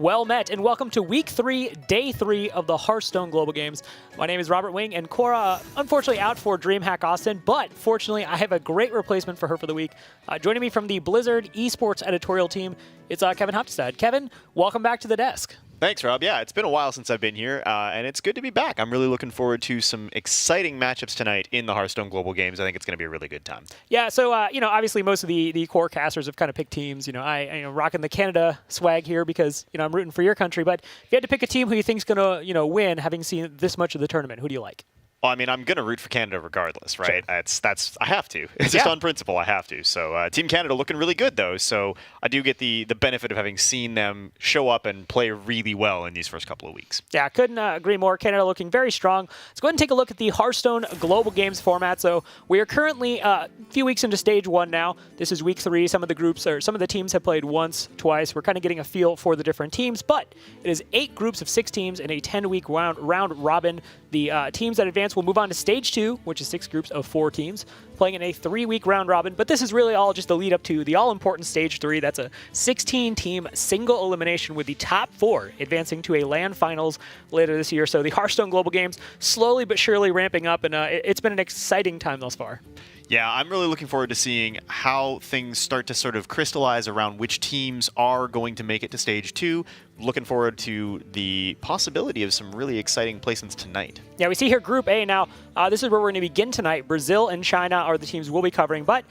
Well met, and welcome to Week 3, Day 3 of the Hearthstone Global Games. My name is Robert Wing, and Cora, unfortunately, out for DreamHack Austin, but fortunately, I have a great replacement for her for the week. Joining me from the Blizzard Esports editorial team, it's Kevin Hopstad. Kevin, welcome back to the desk. Thanks, Rob. Yeah, it's been a while since I've been here, and it's good to be back. I'm really looking forward to some exciting matchups tonight in the Hearthstone Global Games. I think it's going to be a really good time. Yeah, so, obviously most of the core casters have kind of picked teams. I rocking the Canada swag here because, I'm rooting for your country. But if you had to pick a team who you think's going to, win, having seen this much of the tournament, who do you like? Well, I mean, I'm going to root for Canada regardless, right? Sure. I have to. It's just on principle, I have to. So Team Canada looking really good, though. So I do get the benefit of having seen them show up and play really well in these first couple of weeks. Yeah, couldn't agree more. Canada looking very strong. Let's go ahead and take a look at the Hearthstone Global Games format. So we are currently a few weeks into Stage 1 now. This is Week 3. Some of the teams have played once, twice. We're kind of getting a feel for the different teams, but it is 8 groups of 6 teams in a 10-week round robin. The teams that advance will move on to Stage 2, which is 6 groups of 4 teams, playing in a 3-week round robin. But this is really all just the lead up to the all-important Stage 3. That's a 16-team single elimination with the top 4 advancing to a LAN finals later this year. So the Hearthstone Global Games slowly but surely ramping up, and it's been an exciting time thus far. Yeah, I'm really looking forward to seeing how things start to sort of crystallize around which teams are going to make it to Stage 2. Looking forward to the possibility of some really exciting placements tonight. Yeah, we see here Group A now. This is where we're going to begin tonight. Brazil and China are the teams we'll be covering, but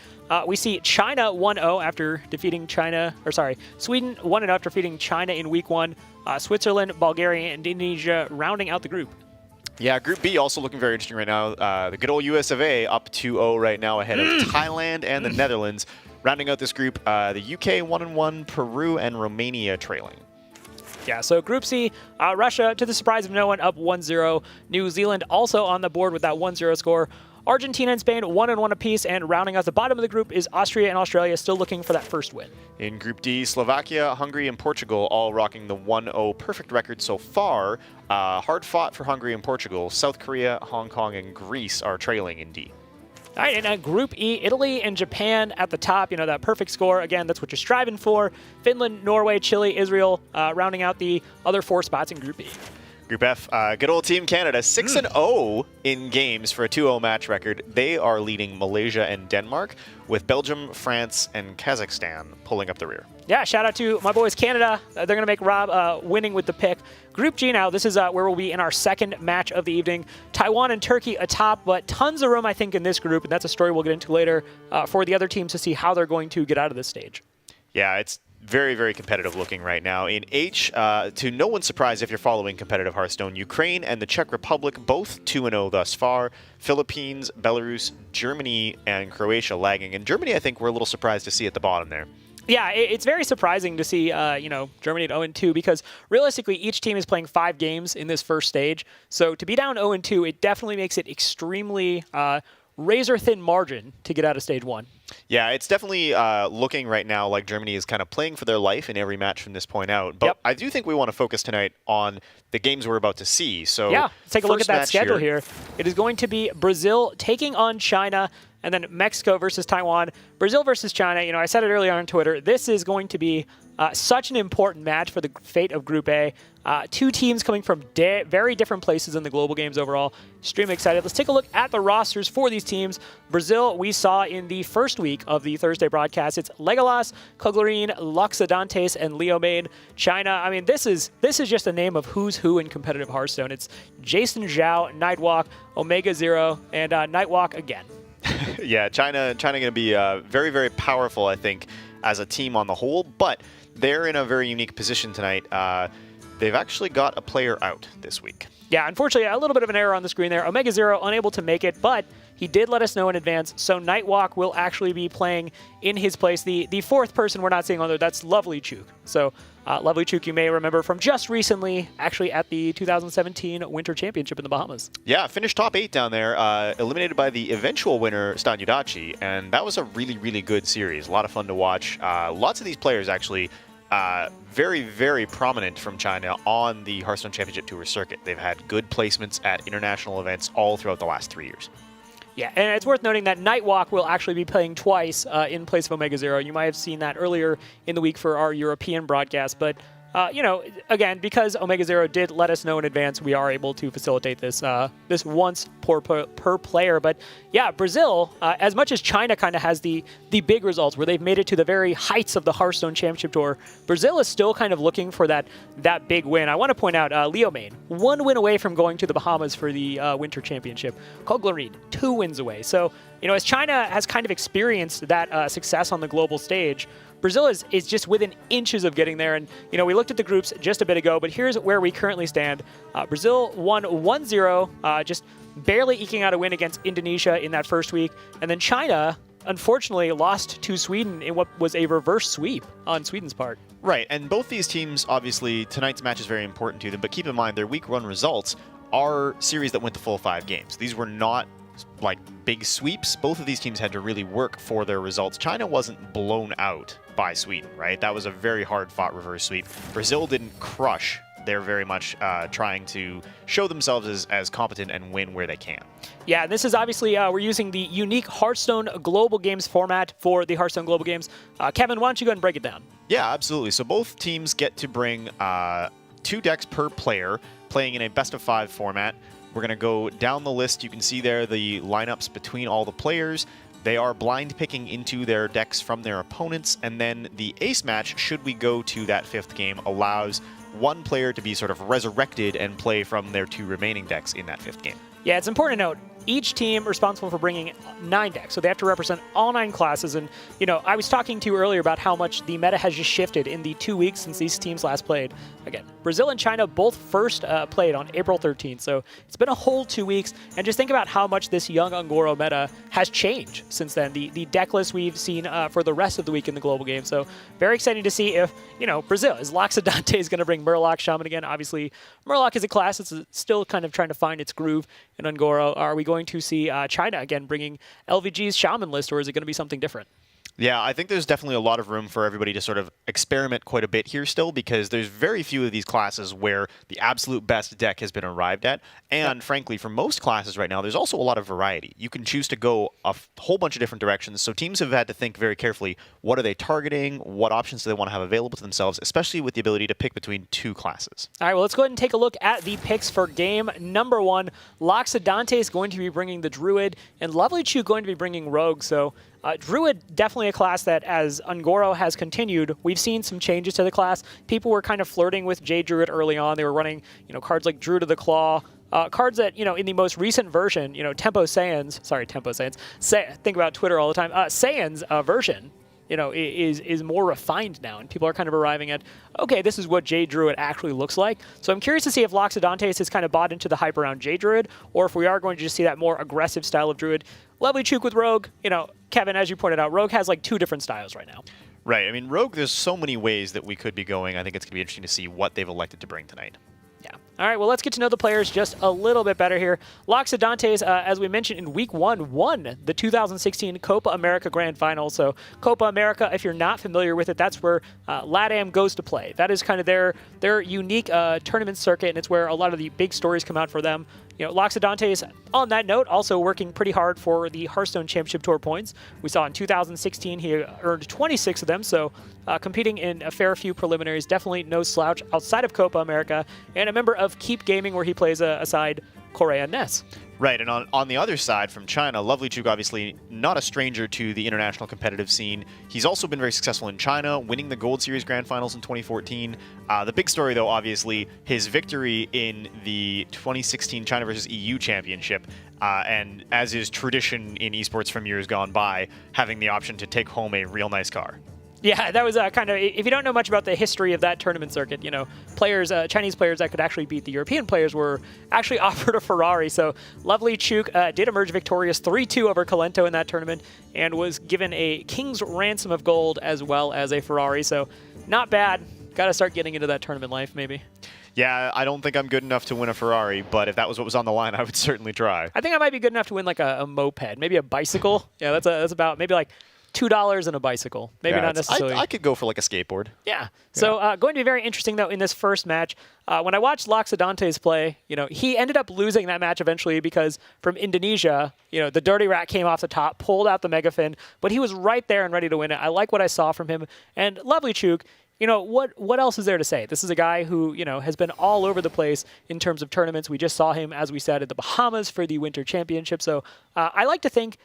we see China 1-0 after defeating Sweden 1-0 after defeating China in Week 1. Switzerland, Bulgaria, and Indonesia rounding out the group. Yeah, Group B also looking very interesting right now. The good old US of A up 2-0 right now ahead of Thailand and the Netherlands. Rounding out this group, the UK 1-1, Peru and Romania trailing. Yeah, so Group C, Russia, to the surprise of no one, up 1-0. New Zealand also on the board with that 1-0 score. Argentina and Spain 1-1 apiece, and rounding out the bottom of the group is Austria and Australia, still looking for that first win. In Group D, Slovakia, Hungary, and Portugal all rocking the 1-0 perfect record so far. Hard fought for Hungary and Portugal. South Korea, Hong Kong, and Greece are trailing in D. All right, and Group E, Italy and Japan at the top, that perfect score. Again, that's what you're striving for. Finland, Norway, Chile, Israel, rounding out the other 4 spots in Group E. Group F, good old Team Canada, 6-0 in games for a 2-0 match record. They are leading Malaysia and Denmark, with Belgium, France, and Kazakhstan pulling up the rear. Yeah, shout out to my boys Canada. They're going to make Rob winning with the pick. Group G now, this is where we'll be in our second match of the evening. Taiwan and Turkey atop, but tons of room, I think, in this group, and that's a story we'll get into later for the other teams to see how they're going to get out of this stage. Yeah, it's very, very competitive looking right now. In H, to no one's surprise if you're following competitive Hearthstone, Ukraine and the Czech Republic both 2-0 thus far. Philippines, Belarus, Germany, and Croatia lagging. And Germany, I think, we're a little surprised to see at the bottom there. Yeah, it's very surprising to see, Germany at 0-2 because realistically each team is playing 5 games in this first stage. So to be down 0-2, it definitely makes it extremely razor-thin margin to get out of Stage 1. Yeah, it's definitely looking right now like Germany is kind of playing for their life in every match from this point out. But I do think we want to focus tonight on the games we're about to see. So yeah, let's take a look at that schedule here. It is going to be Brazil taking on China, and then Mexico versus Taiwan. Brazil versus China, I said it earlier on Twitter, this is going to be such an important match for the fate of Group A. 2 teams coming from very different places in the global games overall. Extremely excited. Let's take a look at the rosters for these teams. Brazil, we saw in the first week of the Thursday broadcast. It's Legolas, Koglarine, Loxodontes, and Leomade. China, I mean, this is just a name of who's who in competitive Hearthstone. It's Jason Zhao, Nightwalk, Omega Zero, and Nightwalk again. Yeah, China going to be very, very powerful, I think, as a team on the whole, but they're in a very unique position tonight. They've actually got a player out this week. Yeah, unfortunately, a little bit of an error on the screen there. Omega Zero unable to make it, but he did let us know in advance, so Nightwalk will actually be playing in his place. The 4th person we're not seeing on there, that's Lovely Chook. So Lovely Chook you may remember from just recently, actually at the 2017 Winter Championship in the Bahamas. Yeah, finished top 8 down there, eliminated by the eventual winner, Stan Yudachi, and that was a really, really good series. A lot of fun to watch. Lots of these players actually very, very prominent from China on the Hearthstone Championship Tour circuit. They've had good placements at international events all throughout the last 3 years. Yeah, and it's worth noting that Nightwalk will actually be playing twice in place of Omega Zero. You might have seen that earlier in the week for our European broadcast, but Again, because Omega Zero did let us know in advance, we are able to facilitate this this once per player. But yeah, Brazil, as much as China kind of has the big results where they've made it to the very heights of the Hearthstone Championship Tour, Brazil is still kind of looking for that big win. I want to point out Leo Main, 1 win away from going to the Bahamas for the Winter Championship. Koglarin, 2 wins away. So, as China has kind of experienced that success on the global stage, Brazil is just within inches of getting there. And, we looked at the groups just a bit ago, but here's where we currently stand. Brazil won 1-0, just barely eking out a win against Indonesia in that first week. And then China, unfortunately, lost to Sweden in what was a reverse sweep on Sweden's part. Right, and both these teams, obviously, tonight's match is very important to them, but keep in mind their week 1 results are series that went the full 5 games. These were not like big sweeps. Both of these teams had to really work for their results. China wasn't blown out by Sweden, right? That was a very hard-fought reverse sweep. Brazil didn't crush. They're very much trying to show themselves as competent and win where they can. Yeah, this is obviously, we're using the unique Hearthstone Global Games format for the Hearthstone Global Games. Kevin, why don't you go ahead and break it down? Yeah, absolutely. So both teams get to bring 2 decks per player, playing in a best-of-5 format. We're going to go down the list. You can see there the lineups between all the players. They are blind picking into their decks from their opponents, and then the ace match, should we go to that 5th game, allows one player to be sort of resurrected and play from their 2 remaining decks in that 5th game. Yeah, it's important to note, each team responsible for bringing 9 decks, so they have to represent all 9 classes. And, I was talking to you earlier about how much the meta has just shifted in the 2 weeks since these teams last played. Again, Brazil and China both first played on April 13th, so it's been a whole 2 weeks. And just think about how much this young Ungoro meta has changed since then. The deck list we've seen for the rest of the week in the global game. So very exciting to see if, Brazil, is Loxodonte is going to bring Murloc Shaman again. Obviously, Murloc is a class that's still kind of trying to find its groove in Ungoro. Are we going to see China again bringing LVG's Shaman list, or is it going to be something different? Yeah, I think there's definitely a lot of room for everybody to sort of experiment quite a bit here still, because there's very few of these classes where the absolute best deck has been arrived at. And frankly, for most classes right now, there's also a lot of variety. You can choose to go a whole bunch of different directions. So teams have had to think very carefully, what are they targeting? What options do they want to have available to themselves, especially with the ability to pick between 2 classes? All right, well, let's go ahead and take a look at the picks for game number 1. Loxodonte is going to be bringing the Druid, and Lovely Chew going to be bringing Rogue. So Druid, definitely a class that, as Ungoro has continued, we've seen some changes to the class. People were kind of flirting with Jade Druid early on. They were running, cards like Druid of the Claw, cards that, in the most recent version, Tempo Saiyans, think about Twitter all the time, Saiyan's version, is more refined now, and people are kind of arriving at, okay, this is what Jade Druid actually looks like. So I'm curious to see if Loxodonte has kind of bought into the hype around Jade Druid, or if we are going to just see that more aggressive style of Druid. Lovely Chook with Rogue, Kevin, as you pointed out, Rogue has like 2 different styles right now. Right. I mean, Rogue, there's so many ways that we could be going. I think it's going to be interesting to see what they've elected to bring tonight. Yeah. All right, well, let's get to know the players just a little bit better here. Loxodonte, as we mentioned in week 1, won the 2016 Copa America Grand Final. So Copa America, if you're not familiar with it, that's where LATAM goes to play. That is kind of their unique tournament circuit, and it's where a lot of the big stories come out for them. Loxodonte is, on that note, also working pretty hard for the Hearthstone Championship Tour points. We saw in 2016 he earned 26 of them, so competing in a fair few preliminaries, definitely no slouch outside of Copa America, and a member of Keep Gaming, where he plays aside Korea and Ness. Right, and on the other side from China, Lovely Chuk obviously not a stranger to the international competitive scene. He's also been very successful in China, winning the Gold Series Grand Finals in 2014. The big story, though, obviously, his victory in the 2016 China versus EU Championship, and as is tradition in esports from years gone by, having the option to take home a real nice car. Yeah, that was kind of, if you don't know much about the history of that tournament circuit, players, Chinese players that could actually beat the European players were actually offered a Ferrari. So Lovely Chuk did emerge victorious 3-2 over Calento in that tournament and was given a king's ransom of gold as well as a Ferrari. So not bad. Got to start getting into that tournament life, maybe. Yeah, I don't think I'm good enough to win a Ferrari, but if that was what was on the line, I would certainly try. I think I might be good enough to win like a moped, maybe a bicycle. Yeah, that's about maybe like $2 and a bicycle. Maybe not necessarily. I could go for like a skateboard. Yeah. So going to be very interesting, though, in this first match. When I watched Loxodonte's play, he ended up losing that match eventually because from Indonesia, the Dirty Rat came off the top, pulled out the Megafin, but he was right there and ready to win it. I like what I saw from him. And Lovely Chuk, what else is there to say? This is a guy who, has been all over the place in terms of tournaments. We just saw him, as we said, at the Bahamas for the Winter Championship. So I like to think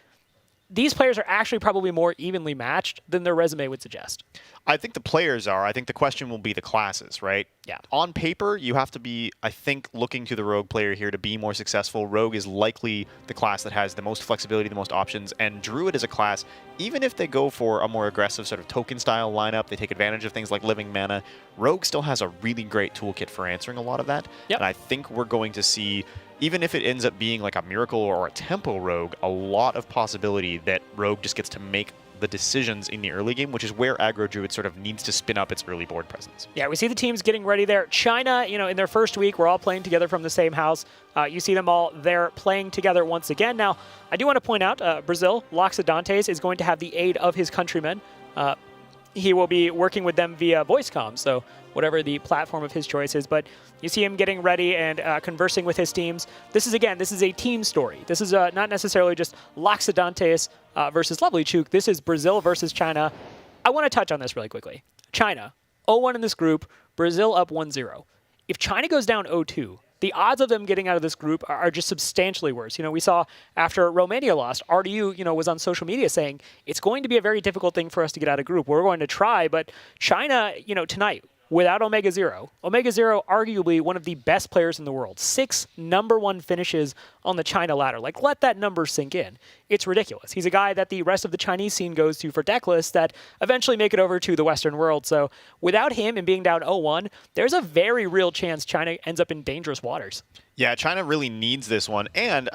these players are actually probably more evenly matched than their resume would suggest. I think the players are. I think the question will be the classes, right? Yeah. On paper, you have to be, I think, looking to the Rogue player here to be more successful. Rogue is likely the class that has the most flexibility, the most options, and Druid is a class, even if they go for a more aggressive sort of token-style lineup, they take advantage of things like living mana, Rogue still has a really great toolkit for answering a lot of that. Yep. And I think we're going to see, even if it ends up being like a Miracle or a Tempo Rogue, a lot of possibility that Rogue just gets to make the decisions in the early game, which is where Aggro Druid sort of needs to spin up its early board presence. Yeah, we see the teams getting ready there. China, in their first week, we're all playing together from the same house. You see them all there playing together once again. Now, I do want to point out, Brazil, Loxodontes, is going to have the aid of his countrymen. He will be working with them via voice comm, so whatever the platform of his choice is. But you see him getting ready and conversing with his teams. This is a team story. This is not necessarily just Loxodontes versus Lovely Chook. This is Brazil versus China. I want to touch on this really quickly. China, 0-1 in this group, Brazil up 1-0. If China goes down 0-2, the odds of them getting out of this group are just substantially worse. We saw after Romania lost, RDU, was on social media saying it's going to be a very difficult thing for us to get out of group. We're going to try, but China, tonight, without Omega Zero, arguably one of the best players in the world. 6 #1 finishes on the China ladder. Let that number sink in. It's ridiculous. He's a guy that the rest of the Chinese scene goes to for deck lists that eventually make it over to the Western world. So without him and being down 0-1, there's a very real chance China ends up in dangerous waters. Yeah, China really needs this one. And,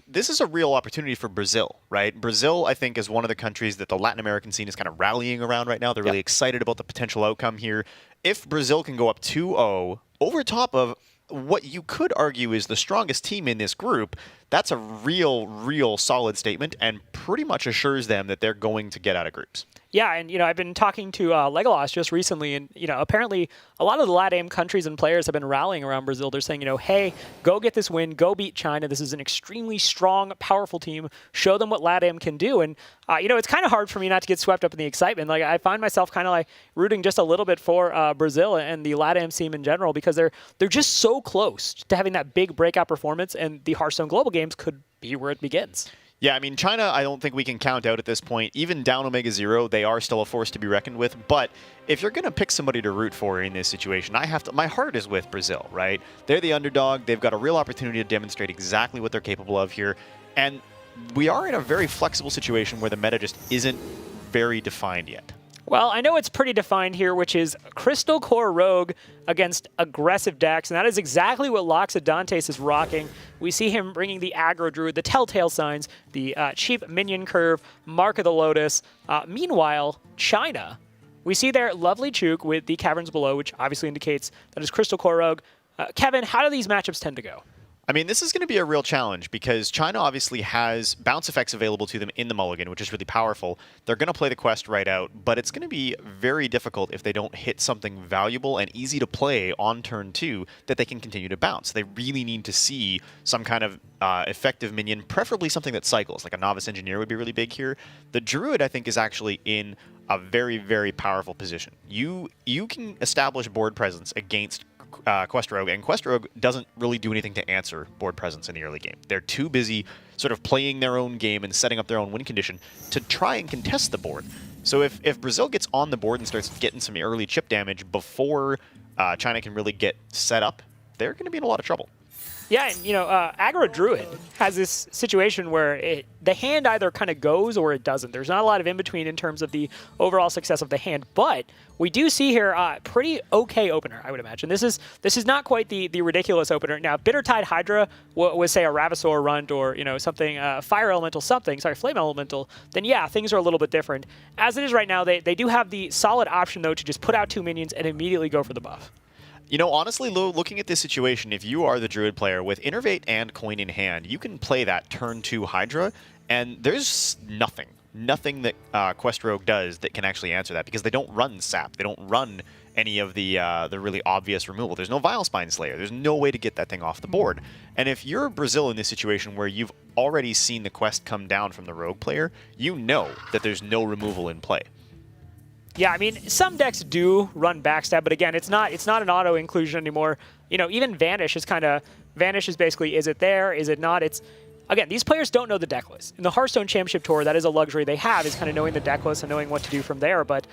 this is a real opportunity for Brazil, right? Brazil, I think, is one of the countries that the Latin American scene is kind of rallying around right now. They're really excited about the potential outcome here. If Brazil can go up 2-0 over top of what you could argue is the strongest team in this group, that's a real solid statement and pretty much assures them that they're going to get out of groups. Yeah, and I've been talking to Legolas just recently, and apparently a lot of the LATAM countries and players have been rallying around Brazil. They're saying, hey, go get this win, go beat China. This is an extremely strong, powerful team. Show them what LATAM can do. And it's kind of hard for me not to get swept up in the excitement. I find myself kind of rooting just a little bit for Brazil and the LATAM team in general because they're just so close to having that big breakout performance, and the Hearthstone Global Games could be where it begins. Yeah, China, I don't think we can count out at this point. Even down Omega Zero, they are still a force to be reckoned with. But if you're going to pick somebody to root for in this situation, my heart is with Brazil, right? They're the underdog. They've got a real opportunity to demonstrate exactly what they're capable of here. And we are in a very flexible situation where the meta just isn't very defined yet. Well, I know it's pretty defined here, which is Crystal Core Rogue against aggressive decks, and that is exactly what Loxodontes is rocking. We see him bringing the Aggro Druid, the Telltale Signs, the cheap Minion Curve, Mark of the Lotus. Meanwhile, China, we see their Lovely Chook with the Caverns Below, which obviously indicates that is Crystal Core Rogue. Kevin, how do these matchups tend to go? This is going to be a real challenge because China obviously has bounce effects available to them in the mulligan, which is really powerful. They're going to play the quest right out, but it's going to be very difficult if they don't hit something valuable and easy to play on turn 2 that they can continue to bounce. They really need to see some kind of effective minion, preferably something that cycles, like a Novice Engineer would be really big here. The Druid, I think, is actually in a very powerful position. You can establish board presence against Quest Rogue, and Quest Rogue doesn't really do anything to answer board presence in the early game. They're too busy sort of playing their own game and setting up their own win condition to try and contest the board. So if Brazil gets on the board and starts getting some early chip damage before China can really get set up, they're going to be in a lot of trouble. Yeah, and Aggro Druid has this situation where the hand either kind of goes or it doesn't. There's not a lot of in-between in terms of the overall success of the hand, but we do see here a pretty okay opener, I would imagine. This is not quite the ridiculous opener. Now, Bittertide Hydra was, say, a Ravasaur Runt or, something, Fire Elemental something, sorry, Flame Elemental, then yeah, things are a little bit different. As it is right now, they do have the solid option, though, to just put out 2 minions and immediately go for the buff. Honestly, looking at this situation, if you are the Druid player with Innervate and Coin in hand, you can play that turn 2 Hydra, and there's nothing that Quest Rogue does that can actually answer that because they don't run Sap. They don't run any of the really obvious removal. There's no Vile Spine Slayer. There's no way to get that thing off the board. And if you're Brazil in this situation where you've already seen the quest come down from the Rogue player, you know that there's no removal in play. Yeah, I mean, some decks do run backstab, but again, it's not an auto inclusion anymore. You know, even Vanish is basically, is it there, is it not? It's, again, these players don't know the deck list. In the Hearthstone Championship Tour, that is a luxury they have, is kind of knowing the deck list and knowing what to do from there. But,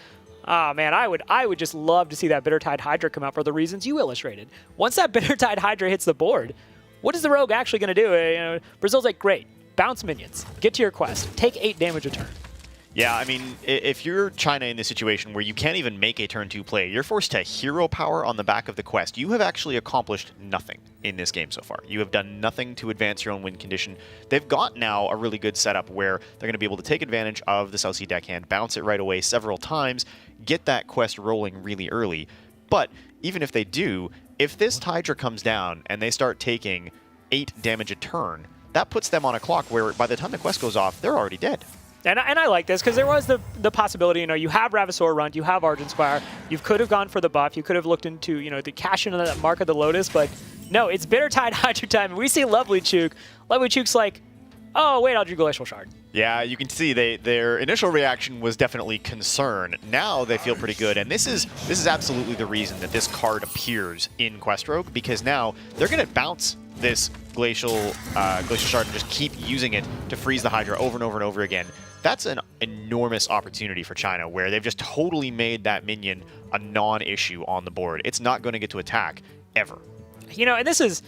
man, I would just love to see that Bittertide Hydra come out for the reasons you illustrated. Once that Bittertide Hydra hits the board, what is the Rogue actually going to do? You know, Brazil's like, great, bounce minions, get to your quest, take 8 damage a turn. Yeah, I mean, if you're China in this situation where you can't even make a turn 2 play, you're forced to hero power on the back of the quest. You have actually accomplished nothing in this game so far. You have done nothing to advance your own win condition. They've got now a really good setup where they're going to be able to take advantage of the South Sea deckhand, bounce it right away several times, get that quest rolling really early. But even if they do, if this Hydra comes down and they start taking 8 damage a turn, that puts them on a clock where by the time the quest goes off, they're already dead. And I like this because there was the possibility, you know, you have Ravasaur Runt, you have Argent Squire, you could have gone for the buff, you could have looked into, you know, the cash in on that Mark of the Lotus, but no, it's Bittertide Hydra time, and we see Lovely Chook. Lovely Chook's like, oh, wait, I'll do Glacial Shard. Yeah, you can see their initial reaction was definitely concern. Now they feel pretty good, and this is absolutely the reason that this card appears in Quest Rogue, because now they're going to bounce this Glacial Shard and just keep using it to freeze the Hydra over and over and over again. That's an enormous opportunity for China, where they've just totally made that minion a non-issue on the board. It's not going to get to attack, ever. You know, and this is,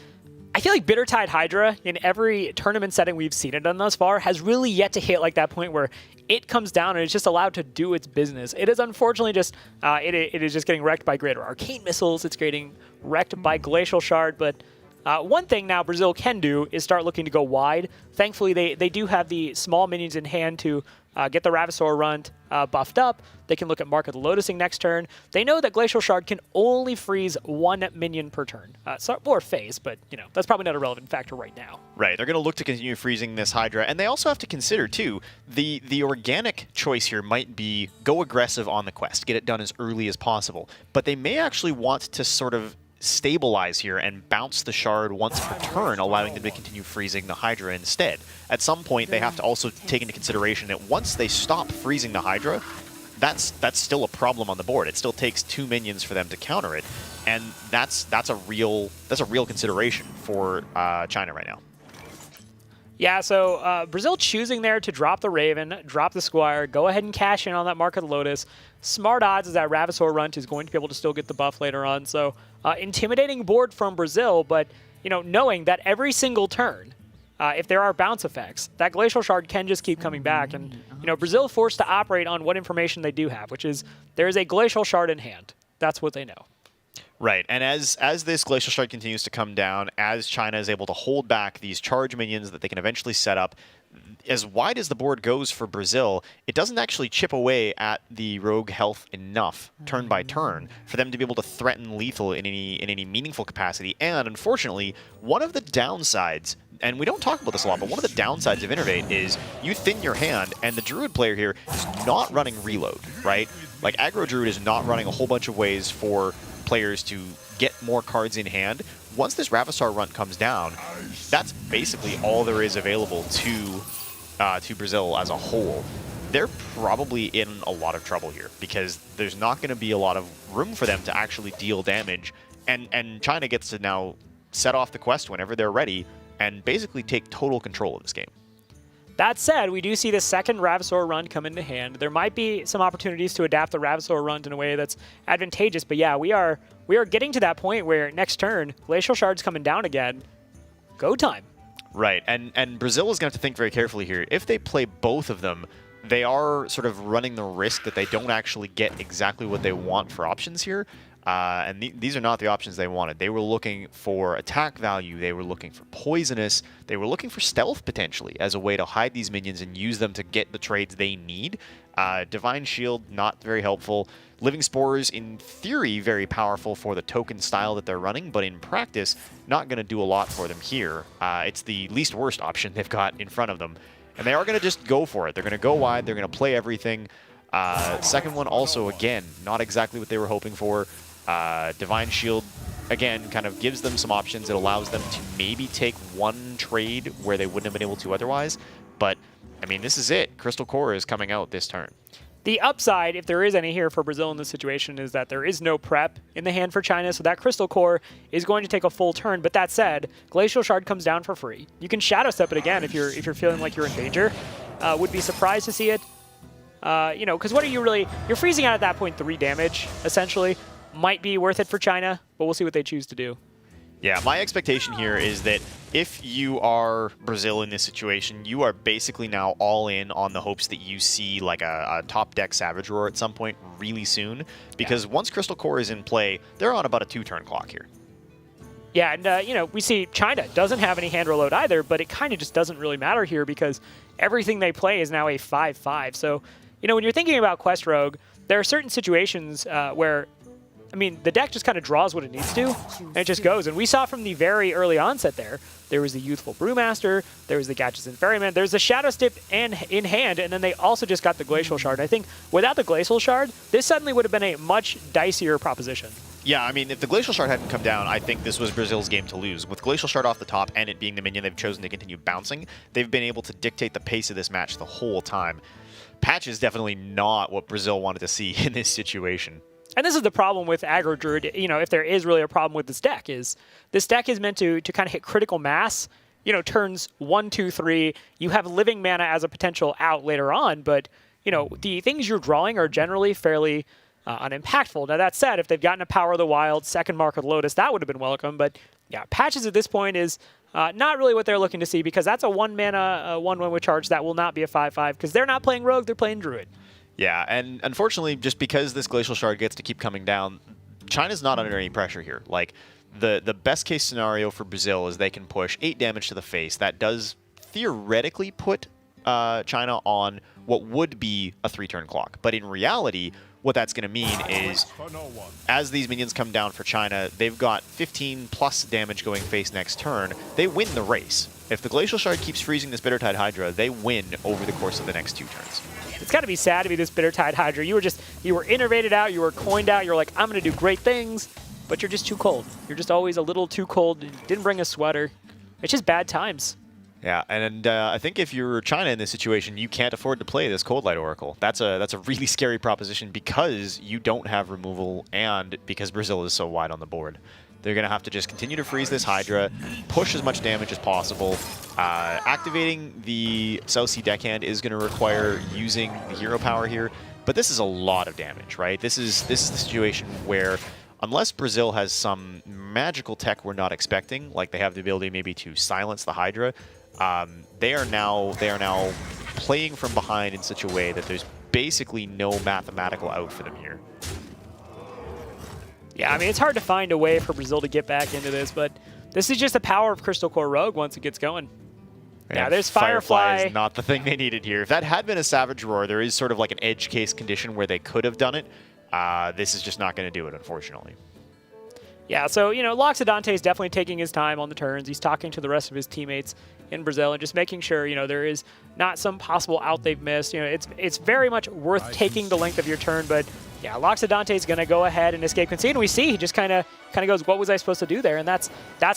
I feel like Bittertide Hydra, in every tournament setting we've seen it done thus far, has really yet to hit like that point where it comes down and it's just allowed to do its business. It is unfortunately just, it is just getting wrecked by greater arcane missiles, it's getting wrecked by Glacial Shard, but one thing now Brazil can do is start looking to go wide. Thankfully, they do have the small minions in hand to get the Ravasaur Runt buffed up. They can look at Mark of the Lotusing next turn. They know that Glacial Shard can only freeze 1 minion per turn. Or phase, but you know that's probably not a relevant factor right now. Right, they're going to look to continue freezing this Hydra, and they also have to consider, too, the organic choice here might be go aggressive on the quest, get it done as early as possible. But they may actually want to sort of stabilize here and bounce the shard once per turn, allowing them to continue freezing the Hydra instead. At some point, they have to also take into consideration that once they stop freezing the Hydra, that's still a problem on the board. It still takes 2 minions for them to counter it, and that's a real consideration for China right now. Yeah, so Brazil choosing there to drop the Raven, drop the Squire, go ahead and cash in on that Mark of the Lotus. Smart odds is that Ravasaur Runt is going to be able to still get the buff later on. So intimidating board from Brazil, but you know, knowing that every single turn, if there are bounce effects, that Glacial Shard can just keep coming back. And you know, Brazil forced to operate on what information they do have, which is there is a Glacial Shard in hand. That's what they know. Right, and as this Glacial Shard continues to come down, as China is able to hold back these charge minions that they can eventually set up, as wide as the board goes for Brazil, it doesn't actually chip away at the rogue health enough turn by turn for them to be able to threaten lethal in any meaningful capacity. And unfortunately, one of the downsides, and we don't talk about this a lot, but one of the downsides of Innervate is you thin your hand, and the Druid player here is not running reload, right? Like, Aggro Druid is not running a whole bunch of ways for players to get more cards in hand. Once this Ravasaur Runt comes down, that's basically all there is available to Brazil as a whole. They're probably in a lot of trouble here because there's not going to be a lot of room for them to actually deal damage, and China gets to now set off the quest whenever they're ready and basically take total control of this game. That said, we do see the second Ravasaur Runt come into hand. There might be some opportunities to adapt the Ravasaur Runt in a way that's advantageous, but yeah, we are getting to that point where next turn, Glacial Shard's coming down again. Go time. Right, and Brazil is going to have to think very carefully here. If they play both of them, they are sort of running the risk that they don't actually get exactly what they want for options here. And these are not the options they wanted. They were looking for attack value, they were looking for poisonous, they were looking for stealth potentially as a way to hide these minions and use them to get the trades they need. Divine Shield, not very helpful. Living Spores, in theory, very powerful for the token style that they're running, but in practice, not going to do a lot for them here. It's the least worst option they've got in front of them. And they are going to just go for it. They're going to go wide, they're going to play everything. Second one also, again, not exactly what they were hoping for. Divine Shield, again, kind of gives them some options. It allows them to maybe take one trade where they wouldn't have been able to otherwise. But, I mean, this is it. Crystal Core is coming out this turn. The upside, if there is any here for Brazil in this situation, is that there is no prep in the hand for China, so that Crystal Core is going to take a full turn. But that said, Glacial Shard comes down for free. You can Shadow Step it again if you're feeling like you're in danger. Would be surprised to see it. You know, because what are you really... You're freezing out at that point 3 damage, essentially. Might be worth it for China, but we'll see what they choose to do. Yeah, my expectation here is that if you are Brazil in this situation, you are basically now all in on the hopes that you see like a top deck Savage Roar at some point really soon, because once Crystal Core is in play, they're on about a 2-turn clock here. Yeah, and you know, we see China doesn't have any hand reload either, but it kind of just doesn't really matter here because everything they play is now a 5/5. So, you know, when you're thinking about Quest Rogue, there are certain situations where, I mean, the deck just kind of draws what it needs to, and it just goes. And we saw from the very early onset there was the Youthful Brewmaster, there was the Gadgets and Ferryman, there's the Shadow Step in hand, and then they also just got the Glacial Shard. I think without the Glacial Shard, this suddenly would have been a much dicier proposition. Yeah, I mean, if the Glacial Shard hadn't come down, I think this was Brazil's game to lose. With Glacial Shard off the top and it being the minion they've chosen to continue bouncing, they've been able to dictate the pace of this match the whole time. Patch is definitely not what Brazil wanted to see in this situation. And this is the problem with Aggro Druid, you know, if there is really a problem with this deck, is this deck is meant to kind of hit critical mass, you know, turns 1, 2, 3. You have living mana as a potential out later on, but, you know, the things you're drawing are generally fairly unimpactful. Now, that said, if they've gotten a Power of the Wild, second Mark of the Lotus, that would have been welcome. But, yeah, Patches at this point is not really what they're looking to see because that's a 1-mana, 1/1 with charge that will not be a 5/5 because they're not playing Rogue, they're playing Druid. Yeah, and unfortunately, just because this Glacial Shard gets to keep coming down, China's not under any pressure here. Like, the best case scenario for Brazil is they can push 8 damage to the face. That does theoretically put China on what would be a 3-turn clock. But in reality, what that's going to mean is, as these minions come down for China, they've got 15 plus damage going face next turn. They win the race. If the Glacial Shard keeps freezing this Bittertide Hydra, they win over the course of the next 2 turns. It's got to be sad to be this Bittertide Hydra. You were innervated out, you were coined out, you're like, I'm going to do great things, but you're just too cold. You're just always a little too cold. You didn't bring a sweater. It's just bad times. Yeah, and I think if you're China in this situation, you can't afford to play this Cold Light Oracle. That's a really scary proposition because you don't have removal and because Brazil is so wide on the board. They're going to have to just continue to freeze this Hydra, push as much damage as possible. Activating the South Sea Deckhand is going to require using the hero power here, but this is a lot of damage, right? This is the situation where unless Brazil has some magical tech we're not expecting, like they have the ability maybe to silence the Hydra, they are now playing from behind in such a way that there's basically no mathematical out for them here. Yeah, I mean, it's hard to find a way for Brazil to get back into this, but this is just the power of Crystal Core Rogue once it gets going. Yeah, there's Firefly. Is not the thing they needed here. If that had been a Savage Roar, there is sort of like an edge case condition where they could have done it. This is just not going to do it, unfortunately. Yeah, so, you know, Loxodonte is definitely taking his time on the turns. He's talking to the rest of his teammates in Brazil and just making sure, you know, there is not some possible out they've missed. You know, it's very much worth taking the length of your turn, but yeah, Loxodonte is going to go ahead and escape concede, and we see he just kind of goes, what was I supposed to do there? And that's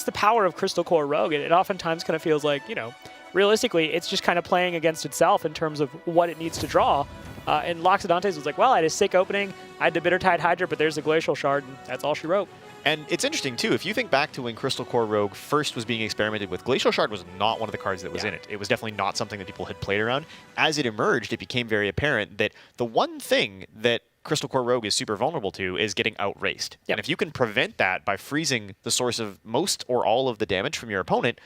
the power of Crystal Core Rogue. It oftentimes kind of feels like, you know, realistically, it's just kind of playing against itself in terms of what it needs to draw. And Loxodonte was like, well, I had a sick opening, I had the Bittertide Hydra, but there's the Glacial Shard, and that's all she wrote. And it's interesting, too, if you think back to when Crystal Core Rogue first was being experimented with, Glacial Shard was not one of the cards that was in it. It was definitely not something that people had played around. As it emerged, it became very apparent that the one thing that Crystal Core Rogue is super vulnerable to is getting outraced. Yep. And if you can prevent that by freezing the source of most or all of the damage from your opponent,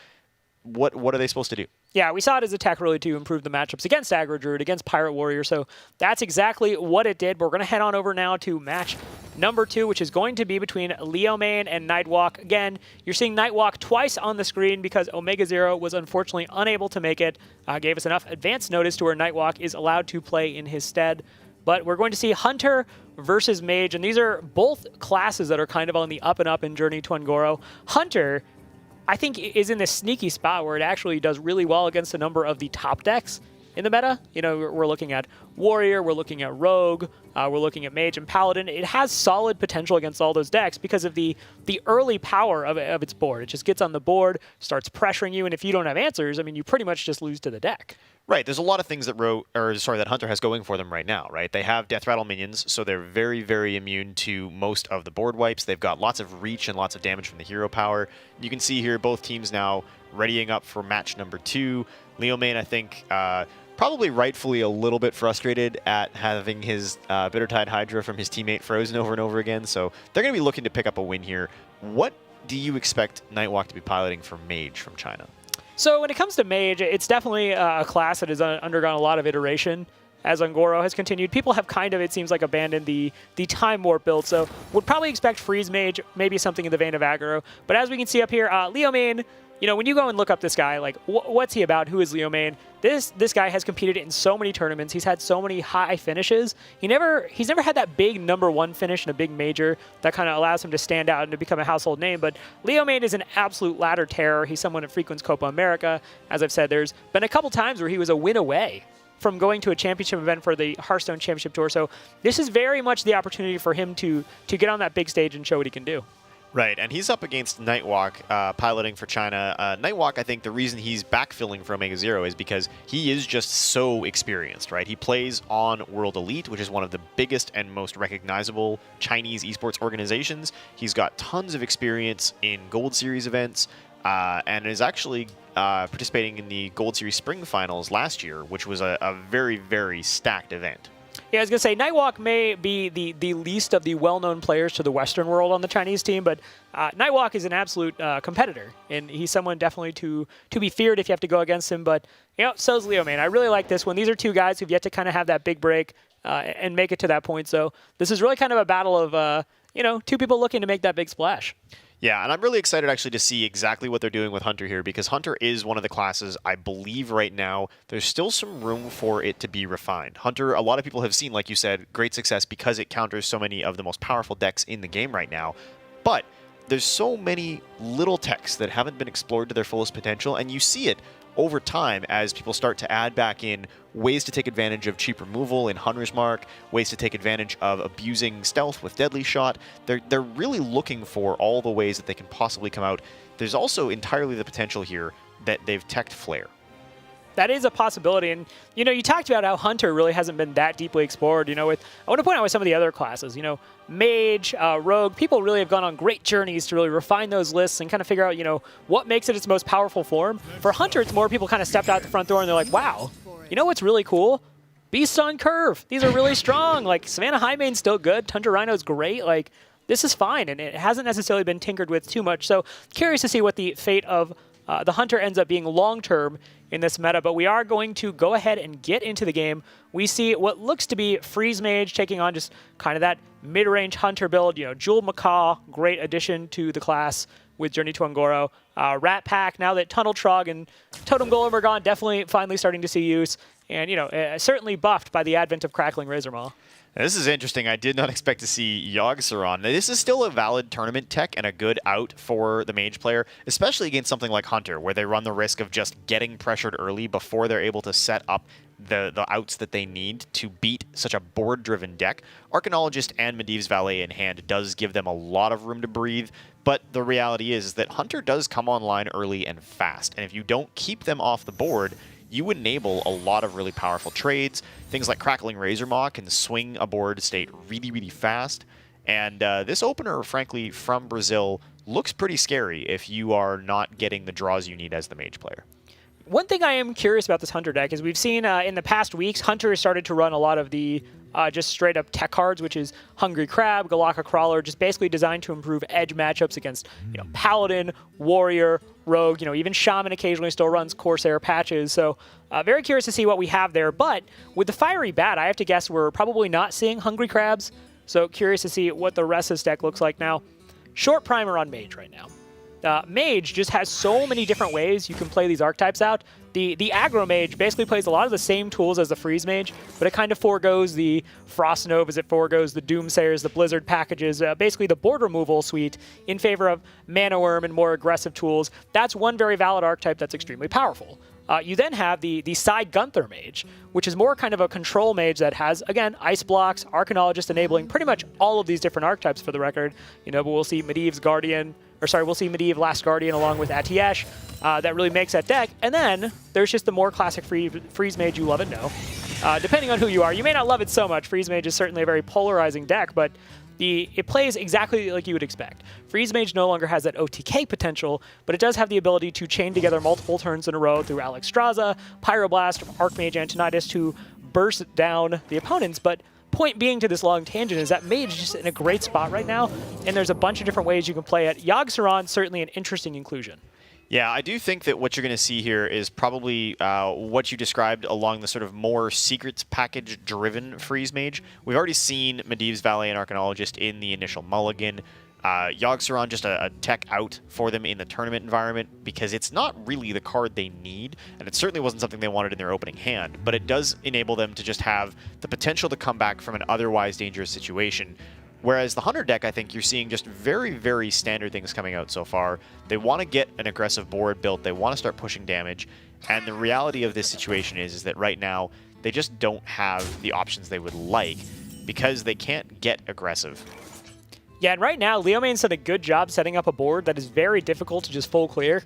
what are they supposed to do? Yeah, we saw it as a tech really to improve the matchups against Aggro Druid, against Pirate Warrior, so that's exactly what it did. But we're going to head on over now to match number 2, which is going to be between Leomane and Nightwalk. Again, you're seeing Nightwalk twice on the screen because Omega Zero was unfortunately unable to make it. Gave us enough advance notice to where Nightwalk is allowed to play in his stead. But we're going to see Hunter versus Mage, and these are both classes that are kind of on the up and up in Journey to Un'Goro. Hunter, I think, is in this sneaky spot where it actually does really well against a number of the top decks. in the meta. You know, we're looking at Warrior, we're looking at Rogue, we're looking at Mage and Paladin. It has solid potential against all those decks because of the early power of its board. It just gets on the board, starts pressuring you, and if you don't have answers, I mean, you pretty much just lose to the deck. Right, there's a lot of things that that Hunter has going for them right now, right? They have Death Rattle minions, so they're very, very immune to most of the board wipes. They've got lots of reach and lots of damage from the hero power. You can see here both teams now readying up for match number 2. Leo Main, I think, probably rightfully a little bit frustrated at having his Bittertide Hydra from his teammate frozen over and over again, so they're going to be looking to pick up a win here. What do you expect Nightwalk to be piloting for Mage from China? So when it comes to Mage, it's definitely a class that has undergone a lot of iteration as Ungoro has continued. People have kind of, it seems like, abandoned the Time Warp build, so would probably expect Freeze Mage, maybe something in the vein of aggro. But as we can see up here, Leo Main, you know, when you go and look up this guy, like, what's he about? Who is Leo Main? This guy has competed in so many tournaments. He's had so many high finishes. He's never had that big #1 finish in a big major that kind of allows him to stand out and to become a household name. But Leo Main is an absolute ladder terror. He's someone that frequents Copa America. As I've said, there's been a couple times where he was a win away from going to a championship event for the Hearthstone Championship Tour. So this is very much the opportunity for him to get on that big stage and show what he can do. Right, and he's up against Nightwalk, piloting for China. Nightwalk, I think the reason he's backfilling for Omega Zero is because he is just so experienced, right? He plays on World Elite, which is one of the biggest and most recognizable Chinese esports organizations. He's got tons of experience in Gold Series events, and is actually participating in the Gold Series Spring Finals last year, which was a very, very stacked event. Yeah, I was going to say, Nightwalk may be the least of the well-known players to the Western world on the Chinese team, but Nightwalk is an absolute competitor, and he's someone definitely to be feared if you have to go against him. But, you know, so's Leo Main. I really like this one. These are two guys who've yet to kind of have that big break and make it to that point. So this is really kind of a battle of, you know, two people looking to make that big splash. Yeah, and I'm really excited actually to see exactly what they're doing with Hunter here, because Hunter is one of the classes I believe right now there's still some room for it to be refined. Hunter, a lot of people have seen, like you said, great success because it counters so many of the most powerful decks in the game right now. But there's so many little techs that haven't been explored to their fullest potential, and you see it over time as people start to add back in ways to take advantage of cheap removal in Hunter's Mark, ways to take advantage of abusing stealth with Deadly Shot. They're really looking for all the ways that they can possibly come out. There's also entirely the potential here that they've teched Flare. That is a possibility, and you know, you talked about how Hunter really hasn't been that deeply explored. You know, I want to point out with some of the other classes, you know, Mage, Rogue, people really have gone on great journeys to really refine those lists and kind of figure out, you know, what makes it its most powerful form. For Hunter, it's more people kind of stepped out the front door and they're like, wow, you know what's really cool? Beasts on Curve. These are really strong. Like, Savannah Highmane's still good. Tundra Rhino's great. Like, this is fine, and it hasn't necessarily been tinkered with too much. So, curious to see what the fate of the Hunter ends up being long-term in this meta, but we are going to go ahead and get into the game. We see what looks to be Freeze Mage taking on just kind of that mid-range Hunter build. You know, Jewel Macaw, great addition to the class with Journey to Ungoro. Rat Pack, now that Tunnel Trog and Totem Golem are gone, definitely finally starting to see use. And, you know, certainly buffed by the advent of Crackling Razor Maw. Now, this is interesting. I did not expect to see Yogg-Saron. This is still a valid tournament tech and a good out for the Mage player, especially against something like Hunter, where they run the risk of just getting pressured early before they're able to set up the outs that they need to beat such a board-driven deck. Arcanologist and Medivh's Valet in hand does give them a lot of room to breathe, but the reality is that Hunter does come online early and fast, and if you don't keep them off the board, you enable a lot of really powerful trades. Things like Crackling Razor Maw can swing a board state really, really fast. And this opener, frankly, from Brazil, looks pretty scary if you are not getting the draws you need as the Mage player. One thing I am curious about this Hunter deck is we've seen in the past weeks, Hunter has started to run a lot of the just straight up tech cards, which is Hungry Crab, Galaka Crawler, just basically designed to improve edge matchups against, you know, Paladin, Warrior, Rogue, you know, even Shaman occasionally still runs Corsair patches. So very curious to see what we have there. But with the Fiery Bat, I have to guess we're probably not seeing Hungry Crabs. So curious to see what the rest of this deck looks like now. Short primer on Mage right now. Mage just has so many different ways you can play these archetypes out. The aggro Mage basically plays a lot of the same tools as the Freeze Mage, but it kind of forgoes the Frost Novas, it forgoes the Doomsayers, the Blizzard packages, basically the board removal suite in favor of Mana Worm and more aggressive tools. That's one very valid archetype that's extremely powerful. You then have the side Gunther mage, which is more kind of a control mage that has, again, ice blocks, Arcanologist enabling pretty much all of these different archetypes for the record. But we'll see Medivh's Guardian, we'll see Medivh Last Guardian along with Atiesh. That really makes that deck. And then there's just the more classic Freeze Mage you love and know. Depending on who you are, you may not love it so much. Freeze Mage is certainly a very polarizing deck, but it plays exactly like you would expect. Freeze Mage no longer has that OTK potential, but it does have the ability to chain together multiple turns in a row through Alexstrasza, Pyroblast, Archmage Antonidas to burst down the opponents. But point being to this long tangent is that Mage is just in a great spot right now, and there's a bunch of different ways you can play it. Yogg-Saron, certainly an interesting inclusion. Yeah, I do think that what you're going to see here is probably what you described along the sort of more secrets package-driven Freeze Mage. We've already seen Medivh's Valet and Arcanologist in the initial mulligan. Yogg-Saron just a tech out for them in the tournament environment because it's not really the card they need, and it certainly wasn't something they wanted in their opening hand, but it does enable them to just have the potential to come back from an otherwise dangerous situation. Whereas the Hunter deck, I think you're seeing just very, very standard things coming out so far. They want to get an aggressive board built. They want to start pushing damage. And the reality of this situation is that right now, they just don't have the options they would like because they can't get aggressive. Yeah, and right now, Leomain's done a good job setting up a board that is very difficult to just full clear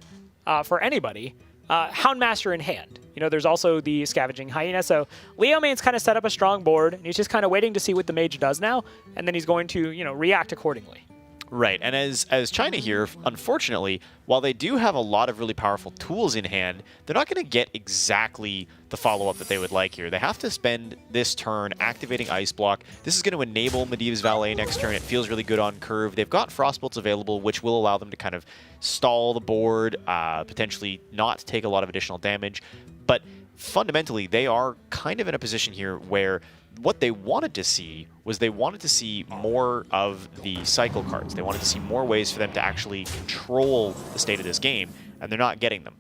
for anybody. Houndmaster in hand. There's also the Scavenging Hyena. So Leomain's kind of set up a strong board, and he's just kind of waiting to see what the mage does now, and then he's going to, react accordingly. Right, and as China here, unfortunately, while they do have a lot of really powerful tools in hand, they're not going to get exactly the follow-up that they would like here. They have to spend this turn activating Ice Block. This is going to enable Medivh's Valet next turn. It feels really good on curve. They've got Frostbolts available, which will allow them to kind of stall the board, potentially not take a lot of additional damage. But fundamentally, they are kind of in a position here where what they wanted to see was they wanted to see more of the cycle cards. They wanted to see more ways for them to actually control the state of this game, and they're not getting them.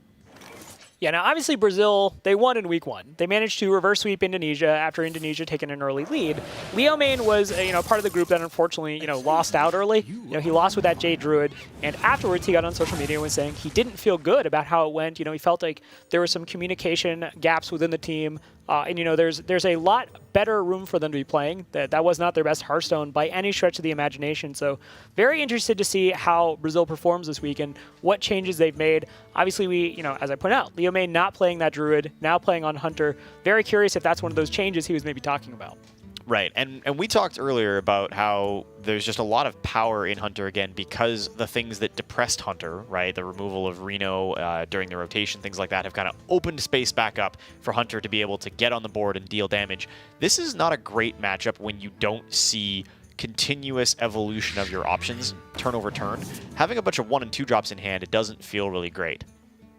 Yeah, now obviously Brazil, they won in week 1. They managed to reverse sweep Indonesia after Indonesia taking an early lead. Leomain was, part of the group that unfortunately, lost out early. He lost with that Jade Druid, and afterwards he got on social media and was saying he didn't feel good about how it went. He felt like there were some communication gaps within the team. And there's a lot better room for them to be playing. That was not their best Hearthstone by any stretch of the imagination. So very interested to see how Brazil performs this week and what changes they've made. Obviously, we, as I point out, Leomain not playing that Druid, now playing on Hunter. Very curious if that's one of those changes he was maybe talking about. Right, and we talked earlier about how there's just a lot of power in Hunter again because the things that depressed Hunter, right, the removal of Reno during the rotation, things like that, have kind of opened space back up for Hunter to be able to get on the board and deal damage. This is not a great matchup when you don't see continuous evolution of your options turn over turn. Having a bunch of 1 and 2 drops in hand, it doesn't feel really great.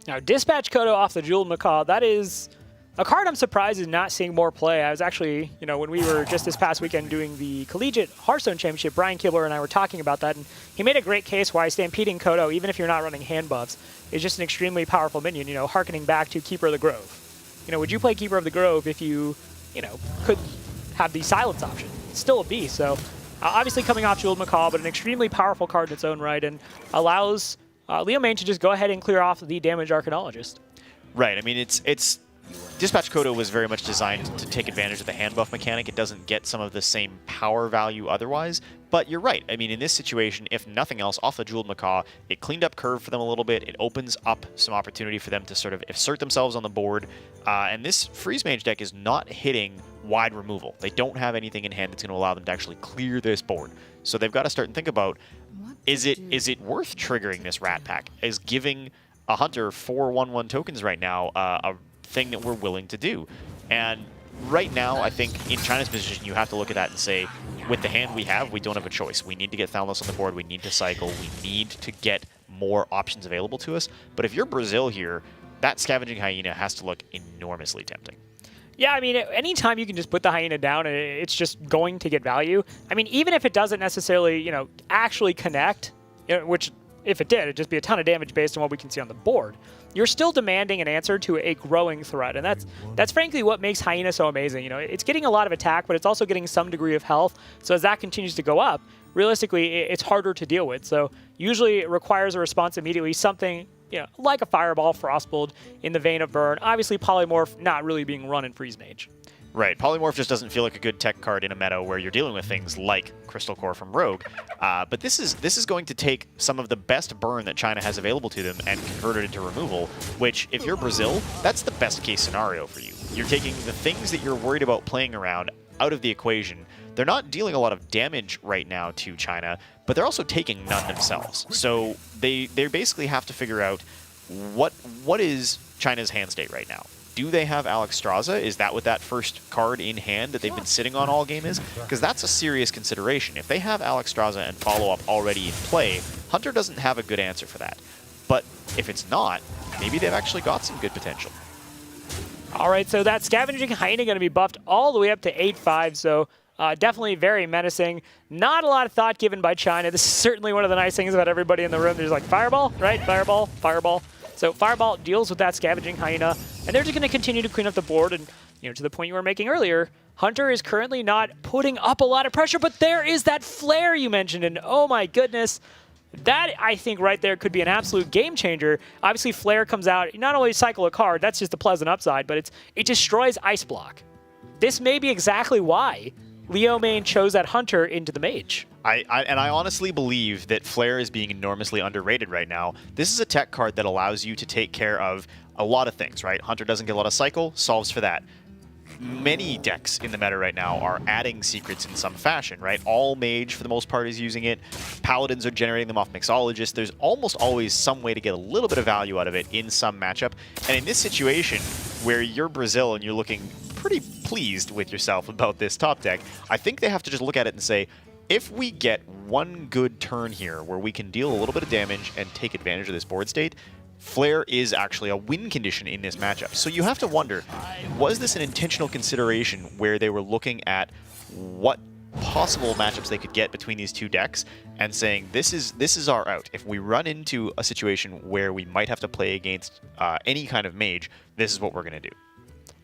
Now, Dispatch Kodo off the Jeweled Macaw, that is a card I'm surprised is not seeing more play. I was actually, when we were just this past weekend doing the Collegiate Hearthstone Championship, Brian Kibler and I were talking about that, and he made a great case why Stampeding Kodo, even if you're not running hand buffs, is just an extremely powerful minion, harkening back to Keeper of the Grove. Would you play Keeper of the Grove if you, could have the silence option? It's still a beast, so obviously coming off Jeweled Macaw, but an extremely powerful card in its own right, and allows Leomain to just go ahead and clear off the damage Arcanologist. Right, I mean, it's Dispatch Kodo was very much designed to take advantage of the hand buff mechanic. It doesn't get some of the same power value otherwise, but you're right. I mean, in this situation, if nothing else, off the Jeweled Macaw, it cleaned up curve for them a little bit. It opens up some opportunity for them to sort of assert themselves on the board, and this Freeze Mage deck is not hitting wide removal. They don't have anything in hand that's going to allow them to actually clear this board. So they've got to start and think about, is it worth triggering this Rat Pack? Is giving a Hunter 4 1/1 tokens right now a thing that we're willing to do? And right now, I think in China's position, you have to look at that and say, with the hand we have, we don't have a choice. We need to get Thalnos on the board. We need to cycle. We need to get more options available to us. But if you're Brazil here, that Scavenging Hyena has to look enormously tempting. Yeah, I mean, anytime you can just put the Hyena down, it's just going to get value. I mean, even if it doesn't necessarily, actually connect, which if it did, it'd just be a ton of damage based on what we can see on the board. You're still demanding an answer to a growing threat, and that's frankly what makes Hyena so amazing. It's getting a lot of attack, but it's also getting some degree of health. So as that continues to go up, realistically, it's harder to deal with. So usually it requires a response immediately, something like a Fireball, Frostbolt in the vein of Burn. Obviously, Polymorph not really being run in Freeze Mage. Right. Polymorph just doesn't feel like a good tech card in a meta where you're dealing with things like Crystal Core from Rogue. But this is going to take some of the best burn that China has available to them and convert it into removal, which, if you're Brazil, that's the best case scenario for you. You're taking the things that you're worried about playing around out of the equation. They're not dealing a lot of damage right now to China, but they're also taking none themselves. So they basically have to figure out what is China's hand state right now. Do they have Alexstrasza? Is that what that first card in hand that they've been sitting on all game is? Because that's a serious consideration. If they have Alexstrasza and follow-up already in play, Hunter doesn't have a good answer for that. But if it's not, maybe they've actually got some good potential. All right, so that Scavenging Hyena going to be buffed all the way up to 8-5, so definitely very menacing. Not a lot of thought given by China. This is certainly one of the nice things about everybody in the room. There's like Fireball, right? Fireball, Fireball. So Fireball deals with that Scavenging Hyena, and they're just going to continue to clean up the board. And to the point you were making earlier, Hunter is currently not putting up a lot of pressure, but there is that Flare you mentioned, and oh my goodness, that I think right there could be an absolute game changer. Obviously, Flare comes out, not only cycle a card, that's just a pleasant upside, but it destroys Ice Block. This may be exactly why Leo Main chose that Hunter into the Mage. I honestly believe that Flare is being enormously underrated right now. This is a tech card that allows you to take care of a lot of things, right? Hunter doesn't get a lot of cycle, solves for that. Many decks in the meta right now are adding secrets in some fashion, right? All Mage, for the most part, is using it. Paladins are generating them off Mixologist. There's almost always some way to get a little bit of value out of it in some matchup. And in this situation, where you're Brazil and you're looking pretty pleased with yourself about this top deck, I think they have to just look at it and say, if we get one good turn here where we can deal a little bit of damage and take advantage of this board state, Flare is actually a win condition in this matchup. So you have to wonder, was this an intentional consideration where they were looking at what possible matchups they could get between these two decks and saying, this is our out. If we run into a situation where we might have to play against any kind of mage, this is what we're going to do.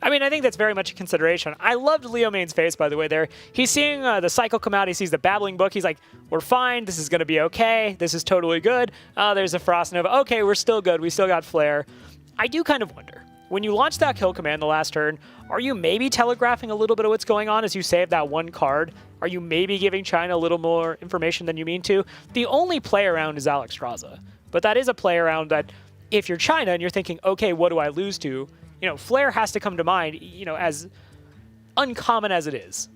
I mean, I think that's very much a consideration. I loved Leo Main's face, by the way, there. He's seeing the cycle come out. He sees the Babbling Book. He's like, we're fine. This is going to be okay. This is totally good. There's a Frost Nova. Okay, we're still good. We still got Flare. I do kind of wonder, when you launch that kill command the last turn, are you maybe telegraphing a little bit of what's going on as you save that one card? Are you maybe giving China a little more information than you mean to? The only play around is Alexstrasza. But that is a play around that if you're China and you're thinking, okay, what do I lose to? Flare has to come to mind, as uncommon as it is.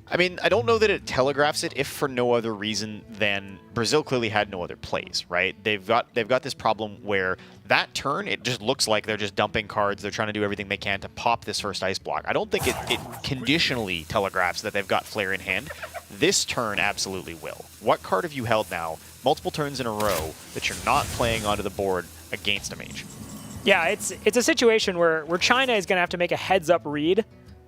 I mean, I don't know that it telegraphs it if for no other reason than Brazil clearly had no other plays, right? They've got this problem where that turn, it just looks like they're just dumping cards. They're trying to do everything they can to pop this first Ice Block. I don't think it conditionally telegraphs that they've got Flare in hand. This turn absolutely will. What card have you held now, multiple turns in a row, that you're not playing onto the board against a mage? Yeah, it's a situation where China is going to have to make a heads-up read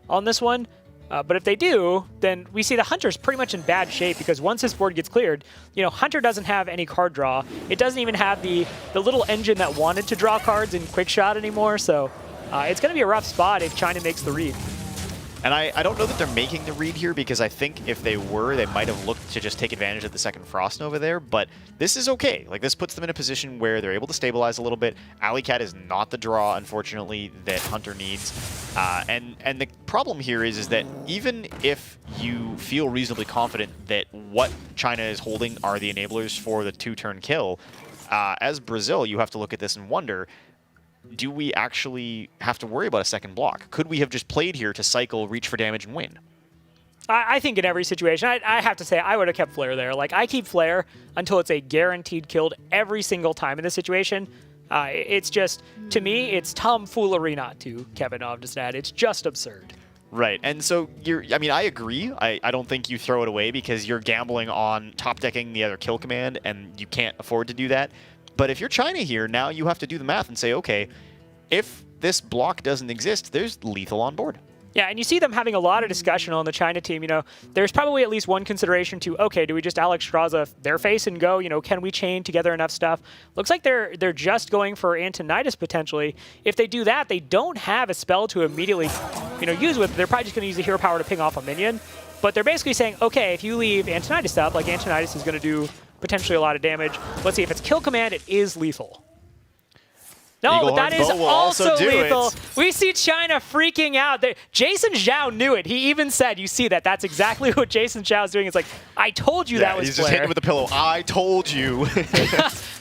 on this one. But if they do, then we see the Hunter's pretty much in bad shape because once his board gets cleared, Hunter doesn't have any card draw. It doesn't even have the little engine that wanted to draw cards in Quick Shot anymore. So it's going to be a rough spot if China makes the read. And I don't know that they're making the read here because I think if they were, they might have looked to just take advantage of the second Frost Nova there, but this is okay. Like, this puts them in a position where they're able to stabilize a little bit. Alley Cat is not the draw, unfortunately, that Hunter needs. And the problem here is that even if you feel reasonably confident that what China is holding are the enablers for the two-turn kill, as Brazil, you have to look at this and wonder, do we actually have to worry about a second block? Could we have just played here to cycle, reach for damage, and win? I think in every situation, I have to say, I would have kept Flare there. Like, I keep Flare until it's a guaranteed killed every single time in this situation. It's just, to me, it's tomfoolery not to, Kevin Ovdestad. It's just absurd. Right, and so I agree. I don't think you throw it away because you're gambling on top decking the other kill command, and you can't afford to do that. But if you're China here, now you have to do the math and say, okay, if this block doesn't exist, there's lethal on board. Yeah, and you see them having a lot of discussion on the China team. There's probably at least one consideration to, okay, do we just Alexstrasza their face and go? Can we chain together enough stuff? Looks like they're just going for Antonidas potentially. If they do that, they don't have a spell to immediately, use with. They're probably just going to use the hero power to ping off a minion. But they're basically saying, okay, if you leave Antonidas up, Antonidas is going to do potentially a lot of damage. Let's see, if it's kill command, it is lethal. No, Eagle but that Horn's is bow will also do lethal. it. We see China freaking out. Jason Zhao knew it. He even said, you see that. That's exactly what Jason Zhao is doing. It's like, I told you that was he's Flare. just hitting with the pillow. I told you.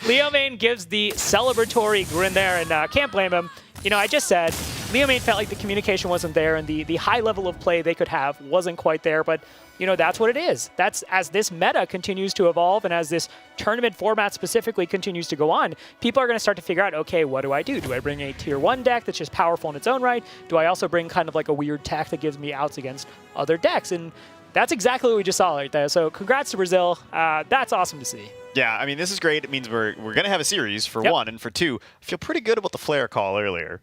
Leo Main gives the celebratory grin there, and can't blame him. You know, I just said, Leo Main felt like the communication wasn't there, and the high level of play they could have wasn't quite there, but you know, that's what it is. That's as this meta continues to evolve and as this tournament format specifically continues to go on, people are going to start to figure out, okay, what do I do? Do I bring a tier 1 deck that's just powerful in its own right? Do I also bring kind of like a weird tech that gives me outs against other decks? And that's exactly what we just saw right there. So congrats to Brazil. That's awesome to see. Yeah, I mean, this is great. It means we're going to have a series, for one, and for two, I feel pretty good about the Flare call earlier.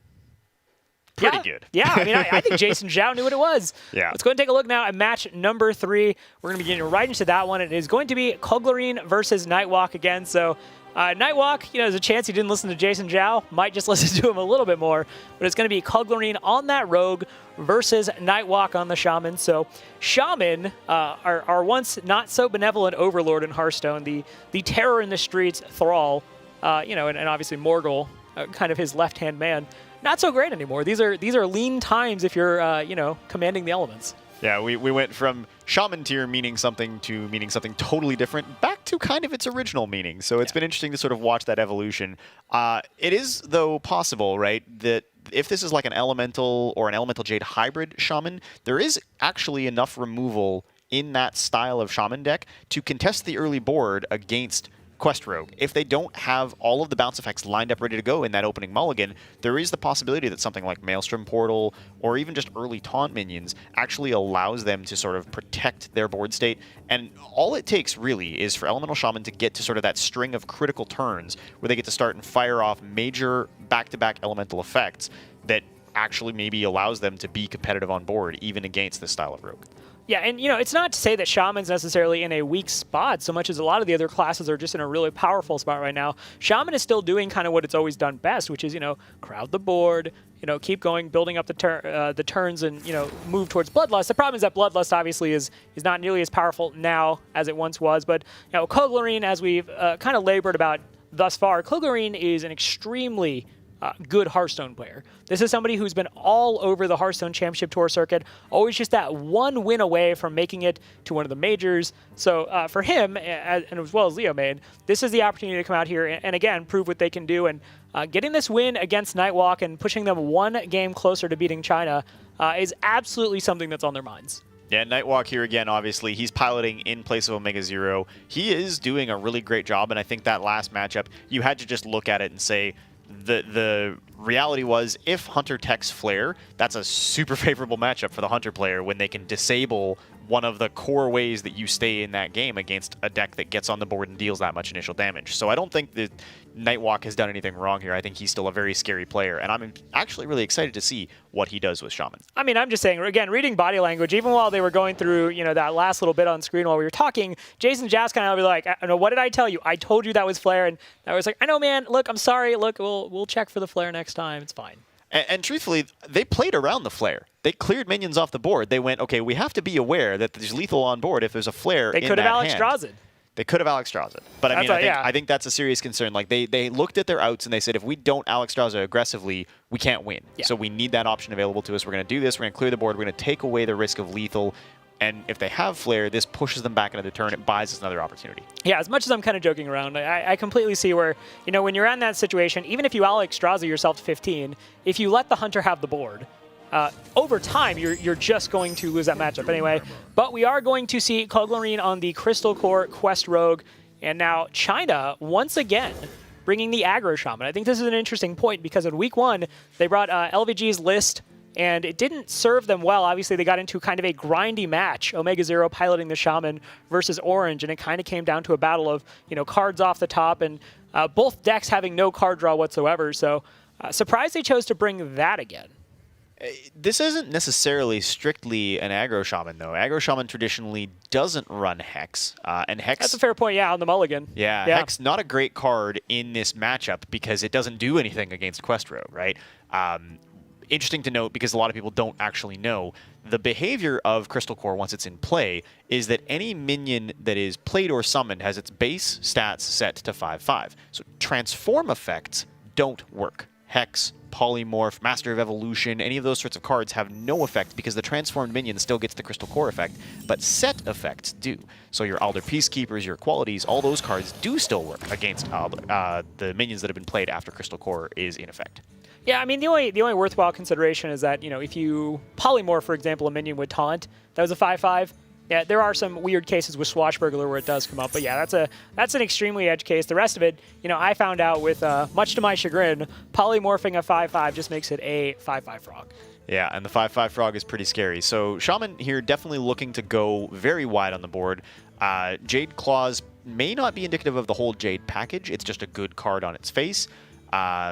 Pretty good. Yeah, I mean, I think Jason Zhao knew what it was. Yeah. Let's go ahead and take a look now at match number 3. We're going to be getting right into that one. It is going to be Koglarine versus Nightwalk again. So Nightwalk, you know, there's a chance he didn't listen to Jason Zhao. Might just listen to him a little bit more. But it's going to be Koglarine on that Rogue versus Nightwalk on the Shaman. So Shaman, our once not so benevolent overlord in Hearthstone, the terror in the streets, Thrall, you know, and obviously Morgul, kind of his left-hand man. Not so great anymore. These are lean times if you're, you know, commanding the elements. Yeah, we went from Shaman tier meaning something to meaning something totally different back to kind of its original meaning. So it's been interesting to sort of watch that evolution. It is, though, possible, right, that if this is like an Elemental or an Elemental Jade hybrid Shaman, there is actually enough removal in that style of Shaman deck to contest the early board against Quest Rogue. If they don't have all of the bounce effects lined up ready to go in that opening mulligan, there is the possibility that something like Maelstrom Portal or even just early taunt minions actually allows them to sort of protect their board state. And all it takes really is for Elemental Shaman to get to sort of that string of critical turns where they get to start and fire off major back-to-back elemental effects that actually maybe allows them to be competitive on board even against this style of Rogue. Yeah, and you know, it's not to say that Shaman's necessarily in a weak spot so much as a lot of the other classes are just in a really powerful spot right now. Shaman is still doing kind of what it's always done best, which is, you know, crowd the board, you know, keep going, building up the turns and, you know, move towards Bloodlust. The problem is that Bloodlust obviously is not nearly as powerful now as it once was, but, you know, Koglarine, as we've kind of labored about thus far, Koglarine is an extremely good Hearthstone player. This is somebody who's been all over the Hearthstone Championship Tour circuit, always just that one win away from making it to one of the majors. So for him, and as well as Leo Main, this is the opportunity to come out here and again, prove what they can do. And getting this win against Nightwalk and pushing them one game closer to beating China is absolutely something that's on their minds. Yeah, Nightwalk here again, obviously. He's piloting in place of Omega Zero. He is doing a really great job, and I think that last matchup, you had to just look at it and say, the reality was if Hunter techs Flare, that's a super favorable matchup for the Hunter player when they can disable one of the core ways that you stay in that game against a deck that gets on the board and deals that much initial damage. So I don't think that Nightwalk has done anything wrong here. I think he's still a very scary player, and I'm actually really excited to see what he does with Shaman. I mean, I'm just saying, again, reading body language, even while they were going through, you know, that last little bit on screen while we were talking, Jason Jazz kind of be like, I know, what did I tell you? I told you that was Flare, and I was like, I know, man, look, I'm sorry, look, we'll check for the Flare next time, it's fine. And truthfully, they played around the Flare. They cleared minions off the board. They went, okay, we have to be aware that there's lethal on board if there's a Flare in that hand. They could have Alex Drazen. They could have Alex Drazen. But I mean, I think that's a serious concern. Like, they looked at their outs and they said, if we don't Alex Drazen aggressively, we can't win. Yeah. So we need that option available to us. We're going to do this. We're going to clear the board. We're going to take away the risk of lethal. And if they have Flare, this pushes them back into the turn. It buys us another opportunity. Yeah, as much as I'm kind of joking around, I completely see where, you know, when you're in that situation, even if you Alex Drazen yourself to 15, if you let the Hunter have the board, over time, you're just going to lose that matchup anyway. But we are going to see Koglarine on the Crystal Core Quest Rogue. And now China, once again, bringing the aggro Shaman. I think this is an interesting point because in week 1, they brought LVG's list, and it didn't serve them well. Obviously, they got into kind of a grindy match, Omega Zero piloting the Shaman versus Orange, and it kind of came down to a battle of, you know, cards off the top, and both decks having no card draw whatsoever. So surprised they chose to bring that again. This isn't necessarily strictly an aggro Shaman, though. Aggro Shaman traditionally doesn't run Hex, and Hex... That's a fair point, yeah, on the mulligan. Yeah, Hex, not a great card in this matchup because it doesn't do anything against Quest Rogue, right? Interesting to note, because a lot of people don't actually know, the behavior of Crystal Core once it's in play is that any minion that is played or summoned has its base stats set to 5/5. So transform effects don't work. Hex, Polymorph, Master of Evolution, any of those sorts of cards have no effect because the transformed minion still gets the Crystal Core effect, but set effects do. So your Alder Peacekeepers, your Qualities, all those cards do still work against the minions that have been played after Crystal Core is in effect. Yeah, I mean, the only worthwhile consideration is that, if you polymorph, for example, a minion with Taunt, that was a 5/5. Yeah, there are some weird cases with Swashbuckler where it does come up, but yeah, that's an extremely edge case. The rest of it, I found out with, much to my chagrin, polymorphing a 5/5 just makes it a 5/5 frog. Yeah, and the 5/5 frog is pretty scary. So Shaman here definitely looking to go very wide on the board. Jade Claws may not be indicative of the whole Jade package. It's just a good card on its face.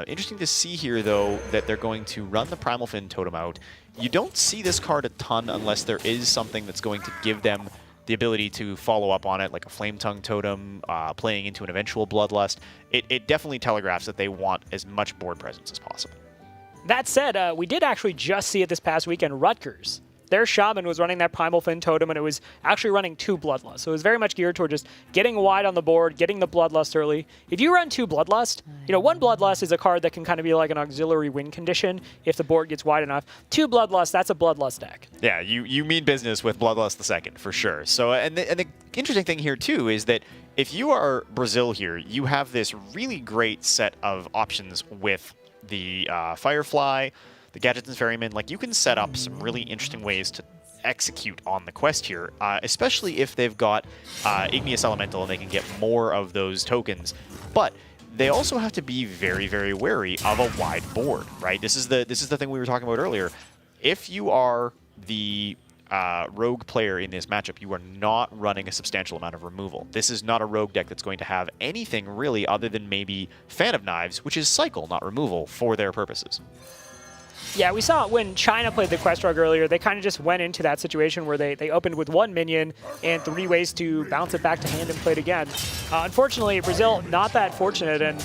Interesting to see here, though, that they're going to run the Primal Fin Totem out. You don't see this card a ton unless there is something that's going to give them the ability to follow up on it, like a Flame Tongue Totem, playing into an eventual Bloodlust. It definitely telegraphs that they want as much board presence as possible. That said, we did actually just see it this past weekend, Rutgers. Their Shaman was running that Primal Fin Totem, and it was actually running 2 Bloodlust. So it was very much geared toward just getting wide on the board, getting the Bloodlust early. If you run 2 Bloodlust, 1 Bloodlust is a card that can kind of be like an auxiliary win condition if the board gets wide enough. 2 Bloodlust, that's a Bloodlust deck. Yeah, you mean business with Bloodlust the second, for sure. So, and the interesting thing here, too, is that if you are Brazil here, you have this really great set of options with the Firefly, the Gadgets and Ferryman. Like, you can set up some really interesting ways to execute on the quest here, especially if they've got Igneous Elemental and they can get more of those tokens. But they also have to be very, very wary of a wide board, right? This is the thing we were talking about earlier. If you are the rogue player in this matchup, you are not running a substantial amount of removal. This is not a rogue deck that's going to have anything really other than maybe Fan of Knives, which is cycle, not removal, for their purposes. Yeah, we saw when China played the Quest Rogue earlier, they kind of just went into that situation where they opened with 1 minion and 3 ways to bounce it back to hand and play it again. Unfortunately, Brazil, not that fortunate, and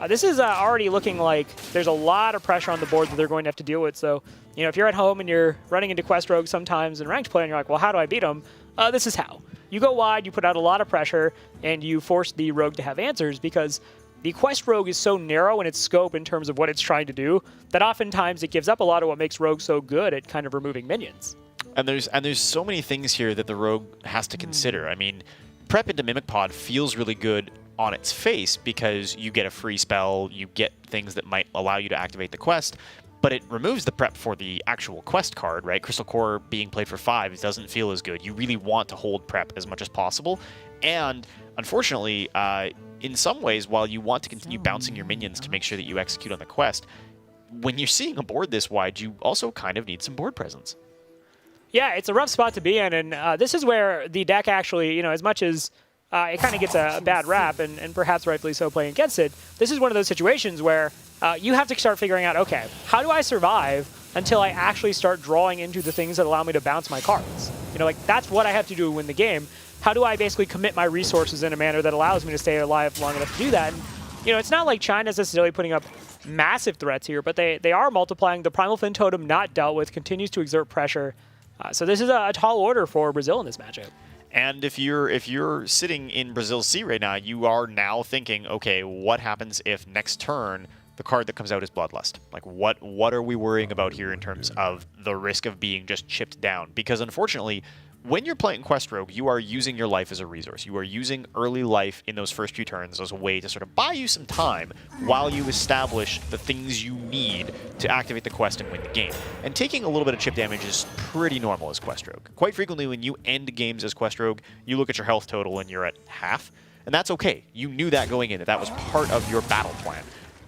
this is already looking like there's a lot of pressure on the board that they're going to have to deal with. So, if you're at home and you're running into Quest Rogue sometimes in ranked play and you're like, well, how do I beat them? This is how. You go wide, you put out a lot of pressure, and you force the Rogue to have answers because the Quest Rogue is so narrow in its scope in terms of what it's trying to do that oftentimes it gives up a lot of what makes Rogue so good at kind of removing minions. And there's so many things here that the Rogue has to consider. I mean, prep into Mimic Pod feels really good on its face because you get a free spell, you get things that might allow you to activate the quest, but it removes the prep for the actual quest card, right? Crystal Core being played for 5 doesn't feel as good. You really want to hold prep as much as possible. And unfortunately, in some ways, while you want to continue bouncing your minions to make sure that you execute on the quest, when you're seeing a board this wide, you also kind of need some board presence. Yeah, it's a rough spot to be in, and this is where the deck actually, as much as it kind of gets a bad rap, and perhaps rightfully so playing against it, this is one of those situations where you have to start figuring out, okay, how do I survive until I actually start drawing into the things that allow me to bounce my cards? That's what I have to do to win the game. How do I basically commit my resources in a manner that allows me to stay alive long enough to do that? And, it's not like China's necessarily putting up massive threats here, but they are multiplying. The Primal Fin Totem, not dealt with, continues to exert pressure. So this is a tall order for Brazil in this matchup. And if you're sitting in Brazil's seat right now, you are now thinking, okay, what happens if next turn the card that comes out is Bloodlust? Like, what are we worrying about here in terms of the risk of being just chipped down? Because unfortunately, when you're playing Quest Rogue, you are using your life as a resource. You are using early life in those first few turns as a way to sort of buy you some time while you establish the things you need to activate the quest and win the game. And taking a little bit of chip damage is pretty normal as Quest Rogue. Quite frequently, when you end games as Quest Rogue, you look at your health total and you're at half, and that's okay. You knew that going in, that was part of your battle plan.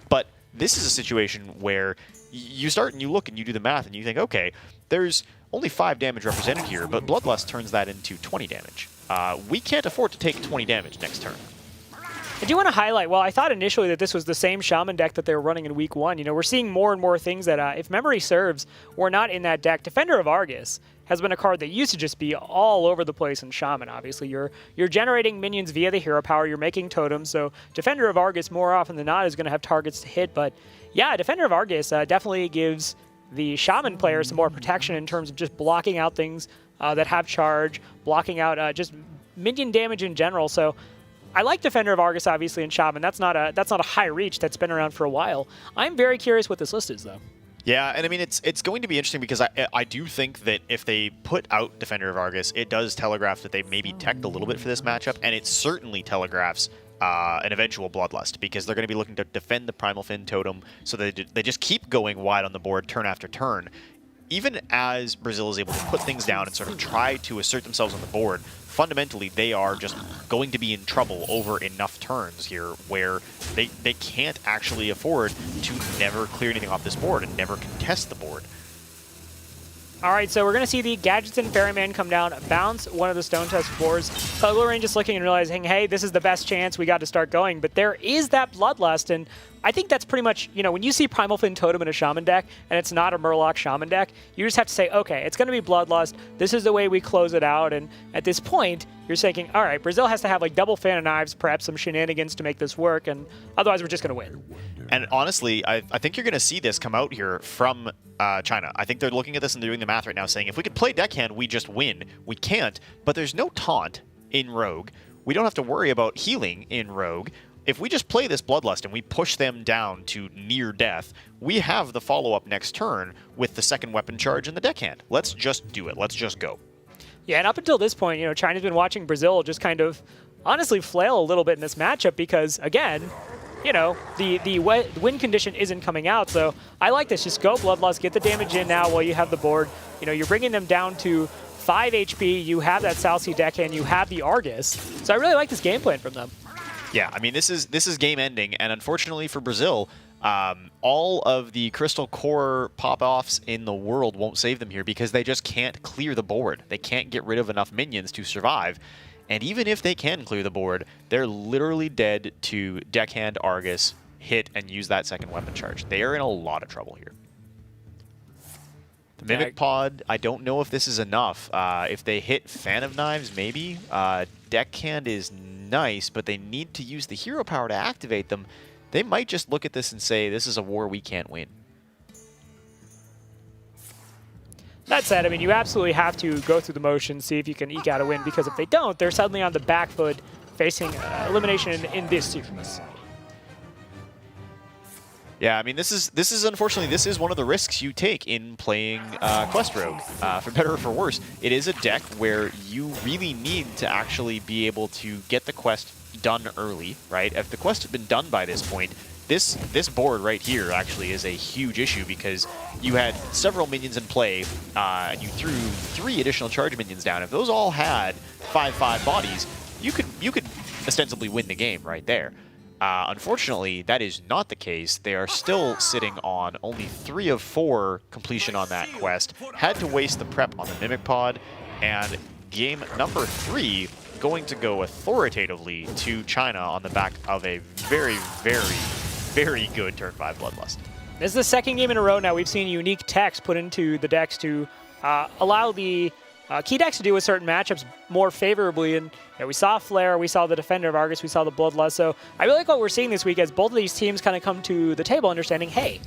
But this is a situation where you start and you look and you do the math and you think, okay, there's only 5 damage represented here, but Bloodlust turns that into 20 damage. We can't afford to take 20 damage next turn. I do want to highlight, well, I thought initially that this was the same Shaman deck that they were running in week 1. We're seeing more and more things that, if memory serves, were not in that deck. Defender of Argus has been a card that used to just be all over the place in Shaman, obviously. You're generating minions via the hero power, you're making totems, so Defender of Argus more often than not is going to have targets to hit, but yeah, Defender of Argus definitely gives the Shaman player some more protection in terms of just blocking out things that have charge, blocking out just minion damage in general. So I like Defender of Argus, obviously, and Shaman. That's not a high reach that's been around for a while. I'm very curious what this list is, though. Yeah, and I mean, it's going to be interesting because I do think that if they put out Defender of Argus, it does telegraph that they maybe teched a little bit for this matchup, and it certainly telegraphs an eventual Bloodlust, because they're going to be looking to defend the Primal Fin Totem, so they just keep going wide on the board turn after turn. Even as Brazil is able to put things down and sort of try to assert themselves on the board, fundamentally they are just going to be in trouble over enough turns here where they can't actually afford to never clear anything off this board and never contest the board. All right, so we're going to see the Gadgets and Ferryman come down, bounce one of the Stone Tusk boards. Puglorain just looking and realizing, hey, this is the best chance, we got to start going. But there is that Bloodlust, and I think that's pretty much, you know, when you see Primal Fin Totem in a Shaman deck, and it's not a Murloc Shaman deck, you just have to say, okay, it's going to be Bloodlust, this is the way we close it out, and at this point, you're thinking, all right, Brazil has to have like double Fan of Knives, perhaps some shenanigans to make this work, and otherwise we're just going to win. And honestly, I think you're going to see this come out here from China. I think they're looking at this and they're doing the math right now, saying if we could play deckhand, we just win. We can't, but there's no taunt in Rogue. We don't have to worry about healing in Rogue. If we just play this Bloodlust and we push them down to near death, we have the follow-up next turn with the second weapon charge in the deckhand. Let's just do it. Let's just go. Yeah, and up until this point, you know, China's been watching Brazil just kind of honestly flail a little bit in this matchup because, again, you know, the win condition isn't coming out. So I like this. Just go Bloodlust, get the damage in now while you have the board. You know, you're bringing them down to 5 HP. You have that South Sea deckhand. You have the Argus. So I really like this game plan from them. Yeah, I mean, this is game ending, and unfortunately for Brazil, all of the Crystal Core pop-offs in the world won't save them here because they just can't clear the board. They can't get rid of enough minions to survive. And even if they can clear the board, they're literally dead to deckhand Argus, hit, and use that second weapon charge. They are in a lot of trouble here. The Mimic Pod, I don't know if this is enough. If they hit Fan of Knives, maybe. Deckhand is nice, but they need to use the hero power to activate them. They might just look at this and say, this is a war we can't win. That said, I mean, you absolutely have to go through the motions, see if you can eke out a win, because if they don't, they're suddenly on the back foot facing elimination in this series. Yeah, I mean, this is unfortunately, this is one of the risks you take in playing Quest Rogue. For better or for worse, it is a deck where you really need to actually be able to get the quest done early, right? If the quest had been done by this point, this board right here actually is a huge issue because you had several minions in play, and you threw 3 additional charge minions down. If those all had 5/5 bodies, you could ostensibly win the game right there. Unfortunately, that is not the case. They are still sitting on only 3 of 4 completion on that quest. Had to waste the prep on the Mimic Pod, and game number 3 going to go authoritatively to China on the back of a very, very, very good turn 5 Bloodlust. This is the second game in a row now we've seen unique text put into the decks to allow the key decks to deal with certain matchups more favorably. And you know, we saw Flare, we saw the Defender of Argus, we saw the Bloodlust. So I really like what we're seeing this week as both of these teams kind of come to the table understanding, hey,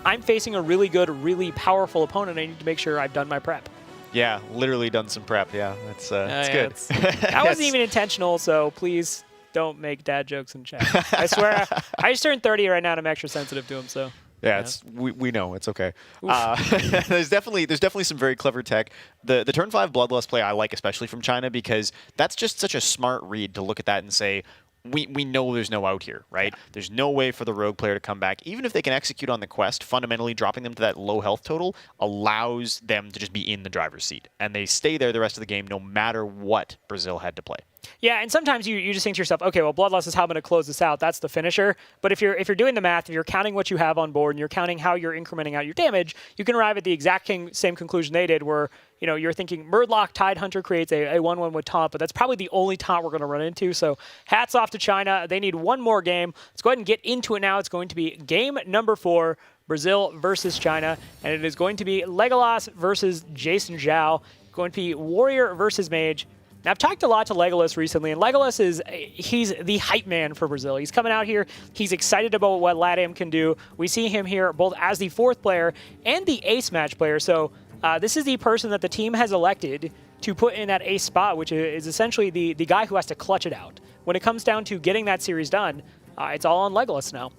I'm facing a really good, really powerful opponent. I need to make sure I've done my prep. Yeah, literally done some prep. Yeah, that's good. That wasn't even intentional, so please don't make dad jokes in chat. I swear, I just turned 30 right now and I'm extra sensitive to them, so... Yeah, it's we know it's okay. There's definitely some very clever tech. The turn 5 Bloodlust play I like especially from China because that's just such a smart read to look at that and say we know there's no out here, right? Yeah. There's no way for the rogue player to come back. Even if they can execute on the quest, fundamentally dropping them to that low health total allows them to just be in the driver's seat. And they stay there the rest of the game no matter what Brazil had to play. Yeah, and sometimes you just think to yourself, okay, well, Bloodlust is how I'm going to close this out. That's the finisher. But if you're doing the math, if you're counting what you have on board and you're counting how you're incrementing out your damage, you can arrive at the exact same conclusion they did where, you know, you're thinking Murloc Tidehunter creates a 1/1 with taunt, but that's probably the only taunt we're going to run into. So hats off to China. They need one more game. Let's go ahead and get into it now. It's going to be game number 4, Brazil versus China, and it is going to be Legolas versus Jason Zhao. Going to be Warrior versus Mage. Now, I've talked a lot to Legolas recently, and Legolas he's the hype man for Brazil. He's coming out here. He's excited about what LATAM can do. We see him here both as the 4th player and the ace match player. So this is the person that the team has elected to put in that ace spot, which is essentially the guy who has to clutch it out. when it comes down to getting that series done, it's all on Legolas now.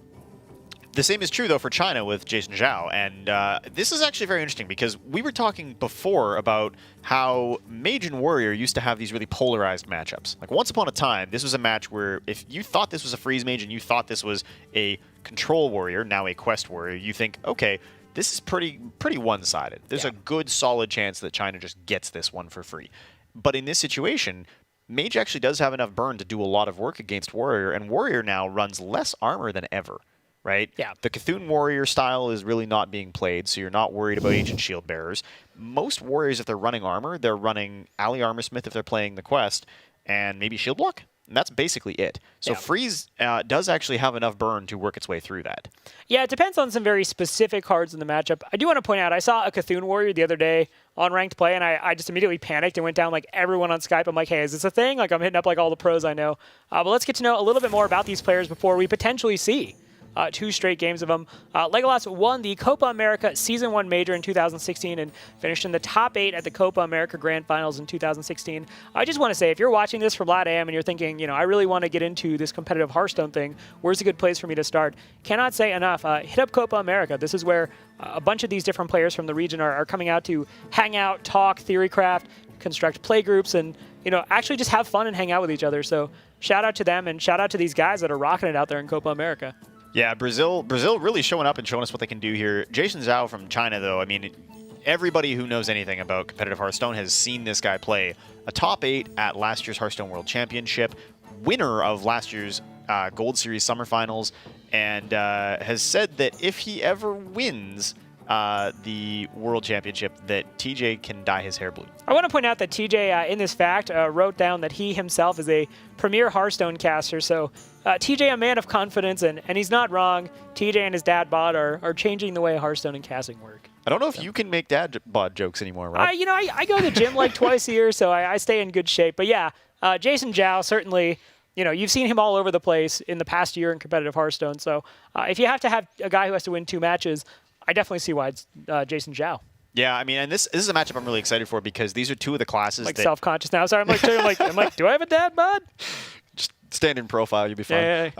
The same is true, though, for China with Jason Zhao, and this is actually very interesting because we were talking before about how Mage and Warrior used to have these really polarized matchups. Like, once upon a time, this was a match where if you thought this was a Freeze Mage and you thought this was a Control Warrior, now a Quest Warrior, you think, okay, this is pretty one-sided. There's a good, solid chance that China just gets this one for free. But in this situation, Mage actually does have enough burn to do a lot of work against Warrior, and Warrior now runs less armor than ever. Right? Yeah. The Cthulhu Warrior style is really not being played, so you're not worried about Ancient Shield Bearers. Most Warriors, if they're running armor, they're running Ally Armorsmith if they're playing the quest, and maybe Shield Block. And that's basically it. So Freeze does actually have enough burn to work its way through that. Yeah, it depends on some very specific cards in the matchup. I do want to point out, I saw a Cthulhu Warrior the other day on ranked play, and I just immediately panicked and went down like everyone on Skype. I'm like, hey, is this a thing? Like, I'm hitting up like all the pros I know. But let's get to know a little bit more about these players before we potentially see 2 straight games of them. Legolas won the Copa America Season 1 Major in 2016 and finished in the top 8 at the Copa America Grand Finals in 2016. I just want to say, if you're watching this from LATAM and you're thinking, I really want to get into this competitive Hearthstone thing, where's a good place for me to start? Cannot say enough. Hit up Copa America. This is where a bunch of these different players from the region are coming out to hang out, talk, theory craft, construct play groups, and actually just have fun and hang out with each other. So shout out to them, and shout out to these guys that are rocking it out there in Copa America. Yeah, Brazil really showing up and showing us what they can do here. Jason Zhao from China, though, I mean, everybody who knows anything about competitive Hearthstone has seen this guy play a top 8 at last year's Hearthstone World Championship, winner of last year's Gold Series Summer Finals, and has said that if he ever wins the World Championship, that TJ can dye his hair blue. I want to point out that TJ, in this fact, wrote down that he himself is a premier Hearthstone caster. So TJ, a man of confidence, and he's not wrong. TJ and his dad bod are changing the way Hearthstone and casting work. I don't know if you can make dad bod jokes anymore, Rob. I go to the gym like twice a year, so I stay in good shape. But yeah, Jason Zhao, certainly, you've seen him all over the place in the past year in competitive Hearthstone. So if you have to have a guy who has to win 2 matches, I definitely see why it's Jason Zhao. Yeah, I mean, and this is a matchup I'm really excited for because these are 2 of the classes like that... self-conscious now. Sorry, I'm like, do I have a dad bod? Just stand in profile, you'll be fine.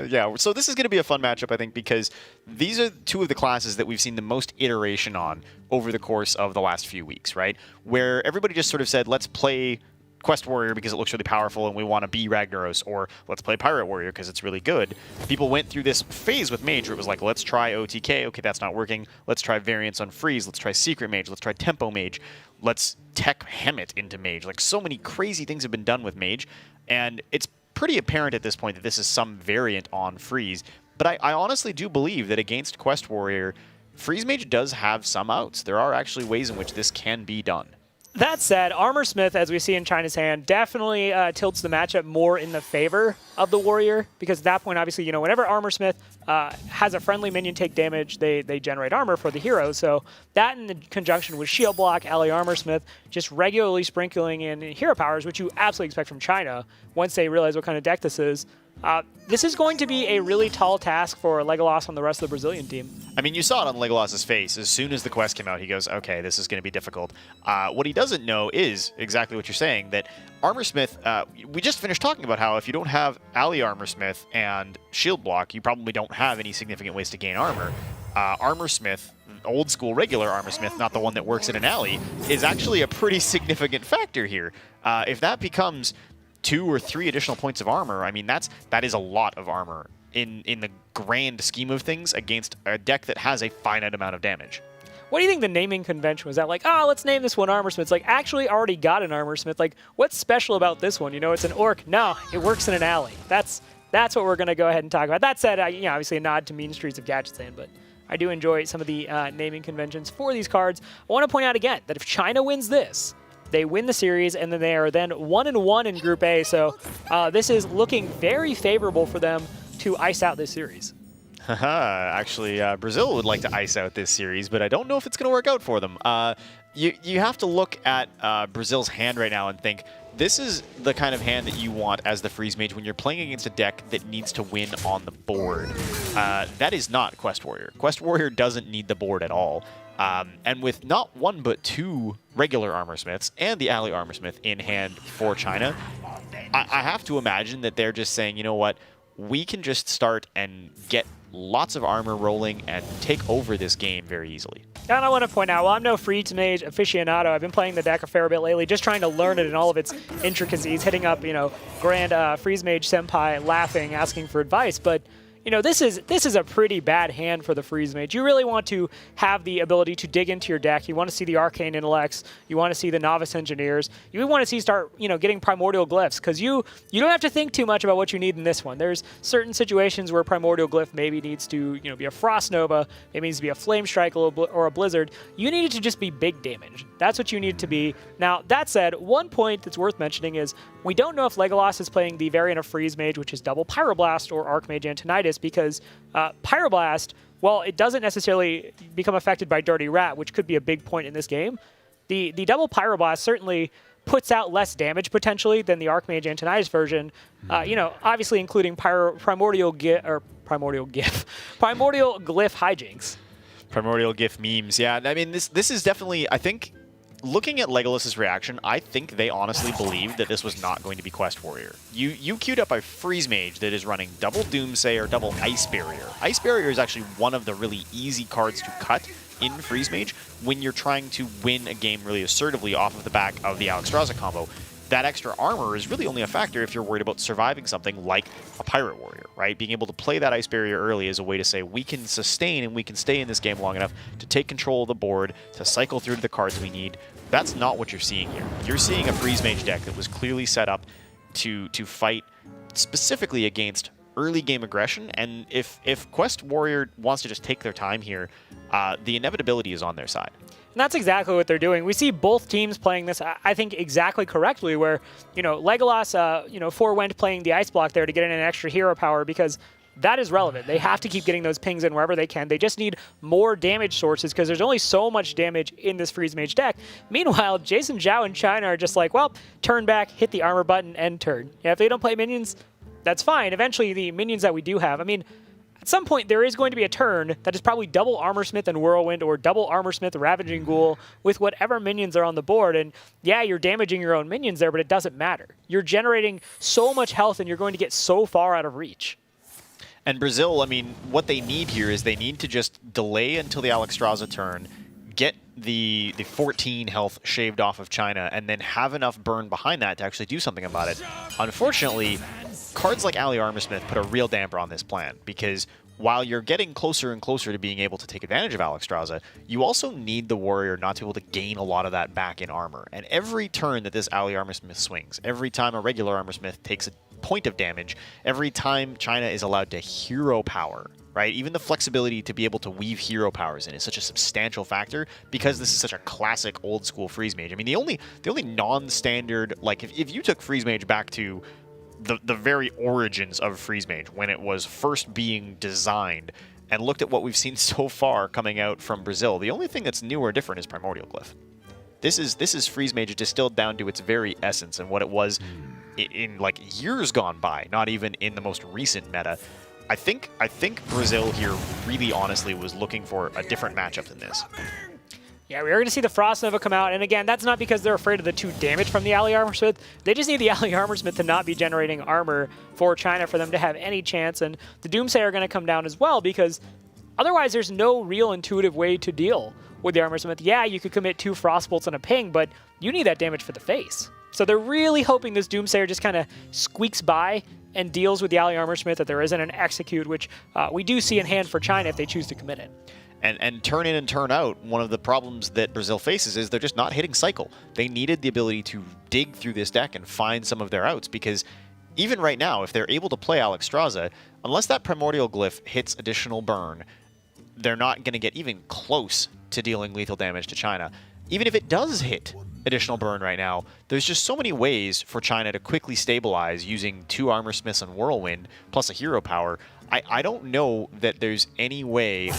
Yeah, so this is going to be a fun matchup, I think, because these are 2 of the classes that we've seen the most iteration on over the course of the last few weeks, right? Where everybody just sort of said, let's play Quest Warrior because it looks really powerful and we want to be Ragnaros, or let's play Pirate Warrior because it's really good. People went through this phase with Mage where it was like, let's try OTK, okay, that's not working. Let's try variants on Freeze, let's try Secret Mage, let's try Tempo Mage, let's tech Hemet into Mage. Like, so many crazy things have been done with Mage, and it's pretty apparent at this point that this is some variant on Freeze. But I honestly do believe that against Quest Warrior, Freeze Mage does have some outs. There are actually ways in which this can be done. That said, Armorsmith, as we see in China's hand, definitely tilts the matchup more in the favor of the Warrior, because at that point, obviously, whenever Armorsmith has a friendly minion take damage, they generate armor for the hero. So that, in conjunction with Shield Block, Ally Armorsmith, just regularly sprinkling in hero powers, which you absolutely expect from China once they realize what kind of deck this is. This is going to be a really tall task for Legolas and the rest of the Brazilian team. I mean, you saw it on Legolas's face. As soon as the quest came out, he goes, okay, this is going to be difficult. What he doesn't know is exactly what you're saying, that Armorsmith, we just finished talking about how if you don't have Ally Armorsmith and Shield Block, you probably don't have any significant ways to gain armor. Armorsmith, old school regular Armorsmith, not the one that works in an alley, is actually a pretty significant factor here. If that becomes 2 or 3 additional points of armor, I mean, that is a lot of armor in the grand scheme of things against a deck that has a finite amount of damage. What do you think the naming convention was? That like, let's name this one Armorsmith. It's like, actually already got an Armorsmith. Like, what's special about this one? It's an orc. No, it works in an alley. That's what we're going to go ahead and talk about. That said, obviously a nod to Mean Streets of Gadgetzan, but I do enjoy some of the naming conventions for these cards. I want to point out again that if China wins this, they win the series, and then they are then 1-1 in Group A. So this is looking very favorable for them to ice out this series. Actually, Brazil would like to ice out this series, but I don't know if it's going to work out for them. You have to look at Brazil's hand right now and think, this is the kind of hand that you want as the Freeze Mage when you're playing against a deck that needs to win on the board. That is not Quest Warrior. Quest Warrior doesn't need the board at all. And with not 1 but 2 regular Armorsmiths and the Ally Armorsmith in hand for China, I have to imagine that they're just saying, you know what, we can just start and get lots of armor rolling and take over this game very easily. And I want to point out, while I'm no Freeze Mage aficionado, I've been playing the deck a fair bit lately, just trying to learn it in all of its intricacies, hitting up, Grand Freeze Mage Senpai, laughing, asking for advice. But this is a pretty bad hand for the Freeze Mage. You really want to have the ability to dig into your deck. You want to see the Arcane Intellects. You want to see the Novice Engineers. You want to see start getting Primordial Glyphs, because you don't have to think too much about what you need in this one. There's certain situations where Primordial Glyph maybe needs to be a Frost Nova, it needs to be a Flame Strike or a Blizzard. You need it to just be big damage. That's what you need it to be. Now, that said, one point that's worth mentioning is we don't know if Legolas is playing the variant of Freeze Mage, which is double Pyroblast or Archmage Antonidas, because Pyroblast, well, it doesn't necessarily become affected by Dirty Rat, which could be a big point in this game. The double Pyroblast certainly puts out less damage potentially than the Archmage Antonidas version, obviously including Primordial Glyph hijinks. Primordial Glyph memes, yeah. I mean, this is definitely, I think, looking at Legolas's reaction, I think they honestly believed that this was not going to be Quest Warrior. You queued up a Freeze Mage that is running double Doomsay or double Ice Barrier. Ice Barrier is actually one of the really easy cards to cut in Freeze Mage when you're trying to win a game really assertively off of the back of the Alexstrasza combo. That extra armor is really only a factor if you're worried about surviving something like a Pirate Warrior, right? Being able to play that Ice Barrier early is a way to say we can sustain and we can stay in this game long enough to take control of the board, to cycle through the cards we need. That's not what you're seeing here. You're seeing a Freeze Mage deck that was clearly set up to fight specifically against early game aggression, and if Quest Warrior wants to just take their time here, the inevitability is on their side. And that's exactly what they're doing. We see both teams playing this, I think, exactly correctly, where, Legolas, forewent playing the Ice Block there to get in an extra hero power, because that is relevant. They have to keep getting those pings in wherever they can. They just need more damage sources, because there's only so much damage in this Freeze Mage deck. Meanwhile, Jason Zhao and China are just like, well, turn back, hit the armor button, end turn. Yeah, if they don't play minions, that's fine. Eventually, the minions that we do have, at some point, there is going to be a turn that is probably double Armorsmith and Whirlwind, or double Armorsmith Ravaging Ghoul with whatever minions are on the board. And yeah, you're damaging your own minions there, but it doesn't matter. You're generating so much health, and you're going to get so far out of reach. And Brazil, what they need here is they need to just delay until the Alexstrasza turn, get the 14 health shaved off of China, and then have enough burn behind that to actually do something about it. Unfortunately, cards like Ali Armorsmith put a real damper on this plan, because while you're getting closer and closer to being able to take advantage of Alexstrasza, you also need the warrior not to be able to gain a lot of that back in armor. And every turn that this Ali Armorsmith swings, every time a regular Armorsmith takes a point of damage, every time China is allowed to hero power, right? Even the flexibility to be able to weave hero powers in is such a substantial factor, because this is such a classic old school Freeze Mage. The only non-standard, like if you took Freeze Mage back to the very origins of Freeze Mage, when it was first being designed, and looked at what we've seen so far coming out from Brazil, the only thing that's new or different is Primordial Glyph. This is Freeze Mage distilled down to its very essence and what it was in like years gone by, not even in the most recent meta. I think Brazil here really honestly was looking for a different matchup than this. Yeah, we are going to see the Frost Nova come out, and again, that's not because they're afraid of the 2 damage from the Ali Armorsmith. They just need the Ali Armorsmith to not be generating armor for China for them to have any chance, and the Doomsday are going to come down as well, because otherwise there's no real intuitive way to deal with the Armorsmith. Yeah, you could commit 2 Frostbolts and a ping, but you need that damage for the face. So they're really hoping this Doomsayer just kind of squeaks by and deals with the Ali Armorsmith, that there isn't an execute, which we do see in hand for China if they choose to commit it. And turn in and turn out, one of the problems that Brazil faces is they're just not hitting cycle. They needed the ability to dig through this deck and find some of their outs, because even right now, if they're able to play Alexstrasza, unless that Primordial Glyph hits additional burn, they're not going to get even close to dealing lethal damage to China. Even if it does hit additional burn right now, there's just so many ways for China to quickly stabilize using 2 Armorsmiths and Whirlwind, plus a hero power. I don't know that there's any way,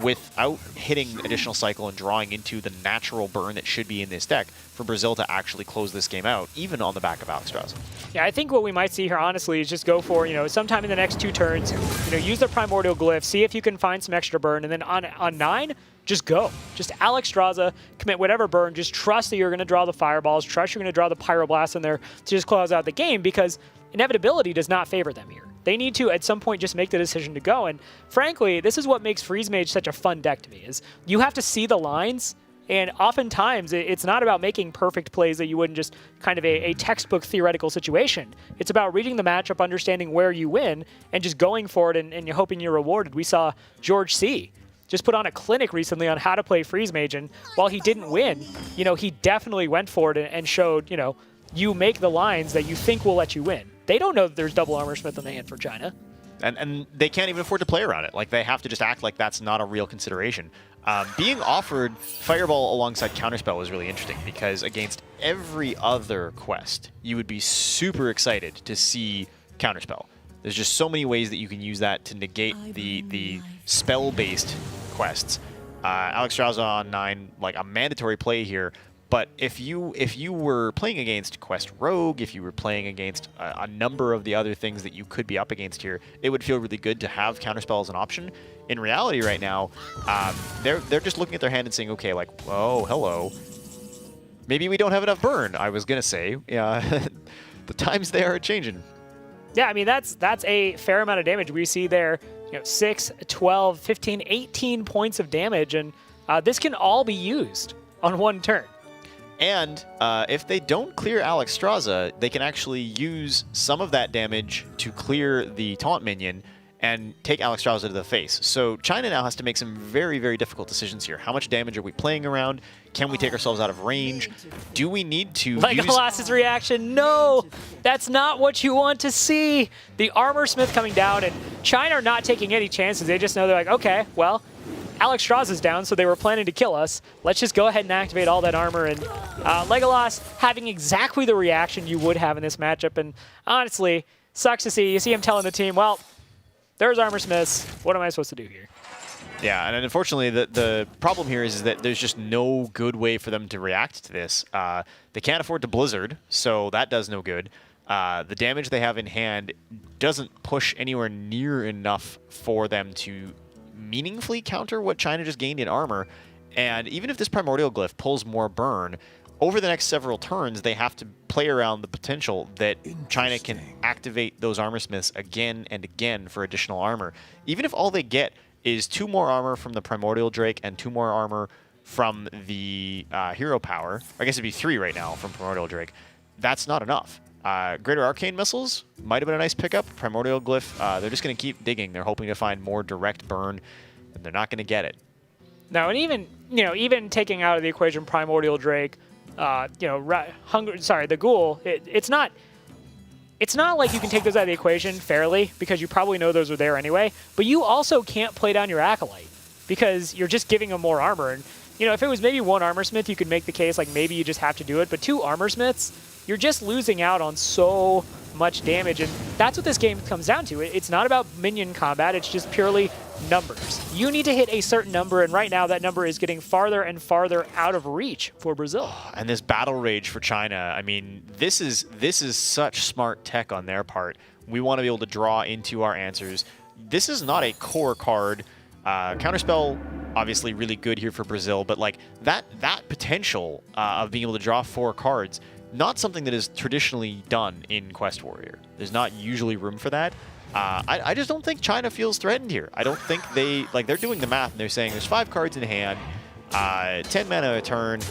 without hitting additional cycle and drawing into the natural burn that should be in this deck, for Brazil to actually close this game out, even on the back of Alexstrasza. Yeah, I think what we might see here, honestly, is just go for, sometime in the next 2 turns, use the Primordial Glyph, see if you can find some extra burn, and then on 9, just go. Just Alexstrasza, commit whatever burn, just trust that you're going to draw the fireballs, trust you're going to draw the pyroblast in there to just close out the game, because inevitability does not favor them here. They need to, at some point, just make the decision to go. And frankly, this is what makes Freeze Mage such a fun deck to me, is you have to see the lines, and oftentimes it's not about making perfect plays that you wouldn't just kind of a textbook theoretical situation. It's about reading the matchup, understanding where you win, and just going for it and you're hoping you're rewarded. We saw George C. just put on a clinic recently on how to play Freeze Mage, and while he didn't win, he definitely went for it and showed, you make the lines that you think will let you win. They don't know that there's double Armor Smith in the hand for China. And they can't even afford to play around it. Like, they have to just act like that's not a real consideration. Being offered Fireball alongside Counterspell was really interesting, because against every other quest, you would be super excited to see Counterspell. There's just so many ways that you can use that to negate the spell-based quests. Alexstrasza on 9, like a mandatory play here. But if you were playing against Quest Rogue, if you were playing against a number of the other things that you could be up against here, it would feel really good to have Counterspell as an option. In reality right now, they're just looking at their hand and saying, okay, like, oh, hello. Maybe we don't have enough burn, I was going to say. Yeah, the times they are changing. Yeah, I mean, that's a fair amount of damage. We see there, 6, 12, 15, 18 points of damage, and this can all be used on one turn. And if they don't clear Alexstrasza, they can actually use some of that damage to clear the taunt minion and take Alexstrasza to the face. So China now has to make some very, very difficult decisions here. How much damage are we playing around? Can we take ourselves out of range? Do we need to Legolas's reaction, no! That's not what you want to see! The Armor Smith coming down, and China are not taking any chances. They just know they're like, okay, well, Alexstrasza's down, so they were planning to kill us. Let's just go ahead and activate all that armor. And Legolas having exactly the reaction you would have in this matchup. And honestly, sucks to see. You see him telling the team, well, there's Armor Smiths. What am I supposed to do here? Yeah, and unfortunately, the problem here is that there's just no good way for them to react to this. They can't afford to Blizzard, so that does no good. The damage they have in hand doesn't push anywhere near enough for them to meaningfully counter what China just gained in armor. And even if this Primordial Glyph pulls more burn, over the next several turns, they have to play around the potential that China can activate those Armor Smiths again and again for additional armor. Even if all they get is 2 more armor from the Primordial Drake and 2 more armor from the Hero Power, I guess it'd be 3 right now from Primordial Drake, that's not enough. Greater Arcane Missiles might have been a nice pickup. Primordial Glyph, they're just going to keep digging. They're hoping to find more direct burn, and they're not going to get it. No, and even taking out of the equation Primordial Drake, the Ghoul, it's not like you can take those out of the equation fairly, because you probably know those are there anyway, but you also can't play down your Acolyte because you're just giving them more armor. And, if it was maybe 1 Armor Smith, you could make the case like maybe you just have to do it, but 2 Armor Smiths, you're just losing out on so much damage, and that's what this game comes down to. It's not about minion combat, it's just purely numbers. You need to hit a certain number, and right now that number is getting farther and farther out of reach for Brazil. And this battle rage for China, I mean, this is such smart tech on their part. We want to be able to draw into our answers. This is not a core card. Counterspell, obviously really good here for Brazil, but like that potential of being able to draw 4 cards, not something that is traditionally done in Quest Warrior. There's not usually room for that. I just don't think China feels threatened here. I don't think they're doing the math and they're saying there's 5 cards in hand, 10 mana a turn.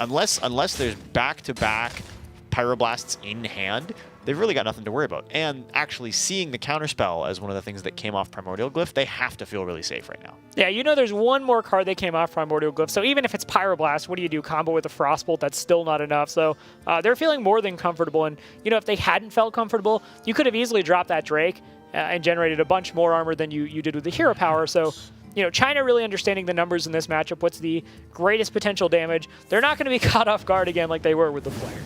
Unless there's back-to-back Pyroblasts in hand, they've really got nothing to worry about. And actually seeing the Counterspell as one of the things that came off Primordial Glyph, they have to feel really safe right now. Yeah, there's 1 more card that came off Primordial Glyph, so even if it's Pyroblast, what do you do? Combo with a Frostbolt? That's still not enough. So they're feeling more than comfortable, and if they hadn't felt comfortable, you could have easily dropped that Drake and generated a bunch more armor than you did with the Hero Power. So China really understanding the numbers in this matchup, what's the greatest potential damage. They're not going to be caught off guard again like they were with the Flare.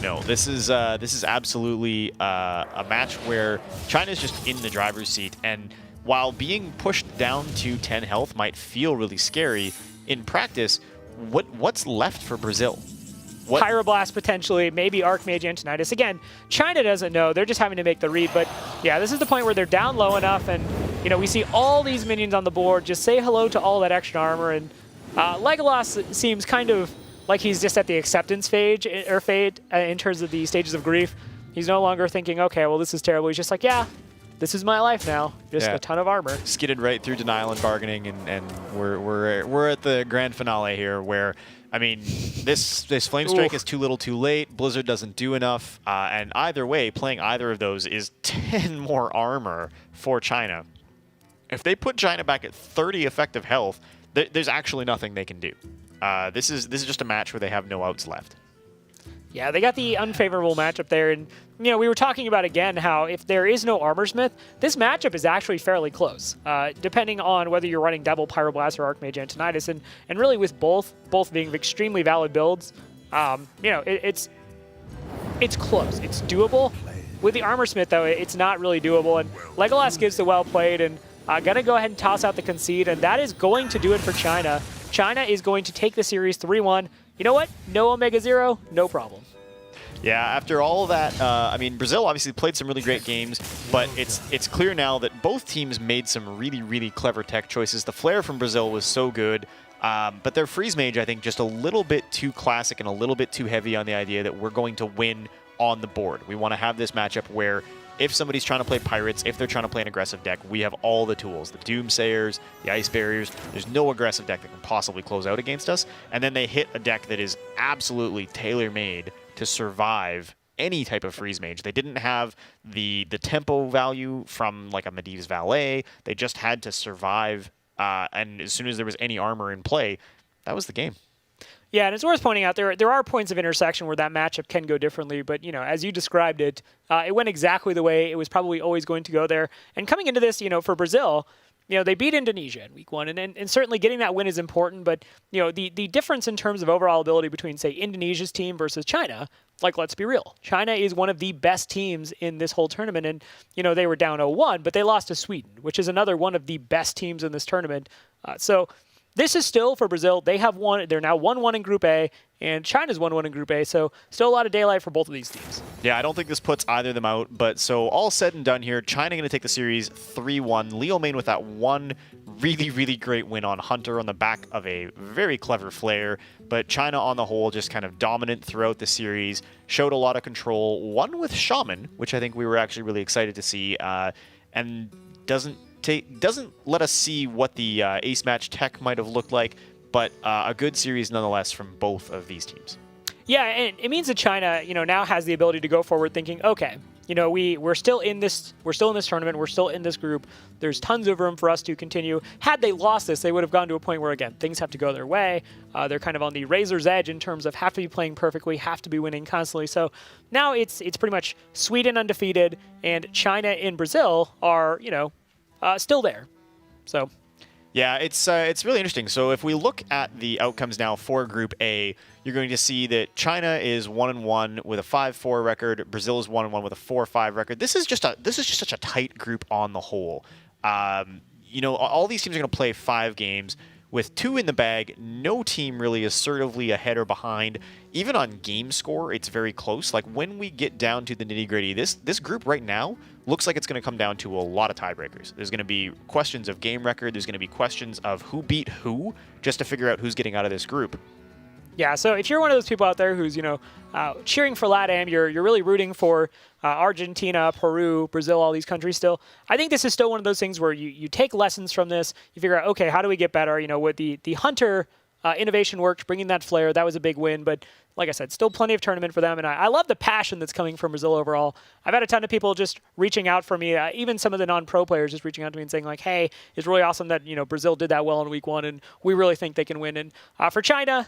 No, this is absolutely a match where China's just in the driver's seat, and while being pushed down to 10 health might feel really scary, in practice, what's left for Brazil? Pyroblast potentially, maybe Archmage Antonidas. Again, China doesn't know. They're just having to make the read. But yeah, this is the point where they're down low enough, and we see all these minions on the board. Just say hello to all that extra armor, and Legolas seems kind of like he's just at the acceptance phase in terms of the stages of grief. He's no longer thinking, okay, well, this is terrible. He's just like, yeah, this is my life now. Just a ton of armor. Skidded right through denial and bargaining, and we're at the grand finale here where, I mean, this Flame Strike is too little too late. Blizzard doesn't do enough. And either way, playing either of those is 10 more armor for China. If they put China back at 30 effective health, there's actually nothing they can do. This is just a match where they have no outs left. Yeah, they got the unfavorable matchup there, and we were talking about again how if there is no Armorsmith, this matchup is actually fairly close, depending on whether you're running Devil, Pyroblast, or Archmage Antonidas, and really with both being extremely valid builds, it's close, it's doable. With the Armorsmith though, it's not really doable, and Legolas gives the well played, and gonna go ahead and toss out the concede, and that is going to do it for China. China is going to take the series 3-1. You know what? No Omega Zero, no problem. Yeah, after all of that, I mean, Brazil obviously played some really great games, but it's clear now that both teams made some really, really clever tech choices. The Flare from Brazil was so good, but their Freeze Mage, I think, just a little bit too classic and a little bit too heavy on the idea that we're going to win on the board. We want to have this matchup where if somebody's trying to play Pirates, if they're trying to play an aggressive deck, we have all the tools. The Doomsayers, the Ice Barriers. There's no aggressive deck that can possibly close out against us. And then they hit a deck that is absolutely tailor-made to survive any type of Freeze Mage. They didn't have the tempo value from like a Medivh's Valet. They just had to survive. And as soon as there was any armor in play, that was the game. Yeah, and it's worth pointing out there are points of intersection where that matchup can go differently, but as you described it, it went exactly the way it was probably always going to go there. And coming into this, for Brazil, they beat Indonesia in week 1, and certainly getting that win is important, but the difference in terms of overall ability between, say, Indonesia's team versus China, like, let's be real, China is one of the best teams in this whole tournament, and they were down 0-1, but they lost to Sweden, which is another one of the best teams in this tournament. So this is still for Brazil. They have won. They're now 1-1 in Group A, and China's 1-1 in Group A. So still a lot of daylight for both of these teams. Yeah, I don't think this puts either of them out. But so all said and done here, China going to take the series 3-1. Leo Main with that one really, really great win on Hunter on the back of a very clever Flare. But China on the whole just kind of dominant throughout the series, showed a lot of control. Won with Shaman, which I think we were actually really excited to see, and doesn't let us see what the ace match tech might have looked like, but a good series nonetheless from both of these teams. Yeah, and it means that China, now has the ability to go forward thinking, okay, we're still in this tournament, we're still in this group. There's tons of room for us to continue. Had they lost this, they would have gone to a point where, again, things have to go their way. They're kind of on the razor's edge in terms of have to be playing perfectly, have to be winning constantly. So now it's pretty much Sweden undefeated, and China and Brazil are, still there. So yeah, it's really interesting. So if we look at the outcomes now for Group A, you're going to see that China is 1-1 with a 5-4 record. Brazil is 1-1 with a 4-5 record. This is just such a tight group on the whole. All these teams are going to play 5 games. With 2 in the bag, no team really assertively ahead or behind. Even on game score, it's very close. Like when we get down to the nitty-gritty, this group right now looks like it's going to come down to a lot of tiebreakers. There's going to be questions of game record. There's going to be questions of who beat who, just to figure out who's getting out of this group. Yeah, so if you're one of those people out there who's, cheering for LATAM, you're really rooting for Argentina, Peru, Brazil, all these countries still, I think this is still one of those things where you take lessons from this, you figure out, okay, how do we get better? With the Hunter innovation worked, bringing that Flare, that was a big win, but like I said, still plenty of tournament for them, and I love the passion that's coming from Brazil overall. I've had a ton of people just reaching out for me, even some of the non-pro players just reaching out to me and saying like, hey, it's really awesome that, Brazil did that well in week 1, and we really think they can win. And for China,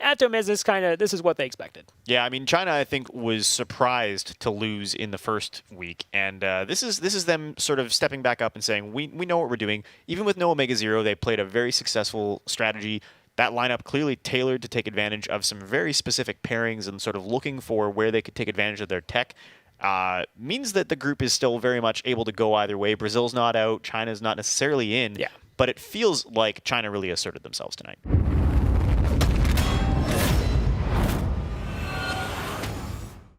Atom is this is what they expected. Yeah, I mean, China, I think, was surprised to lose in the first week, and this is them sort of stepping back up and saying, we know what we're doing. Even with no Omega Zero, they played a very successful strategy. That lineup clearly tailored to take advantage of some very specific pairings and sort of looking for where they could take advantage of their tech. Means that the group is still very much able to go either way. Brazil's not out, China's not necessarily in, yeah, but it feels like China really asserted themselves tonight.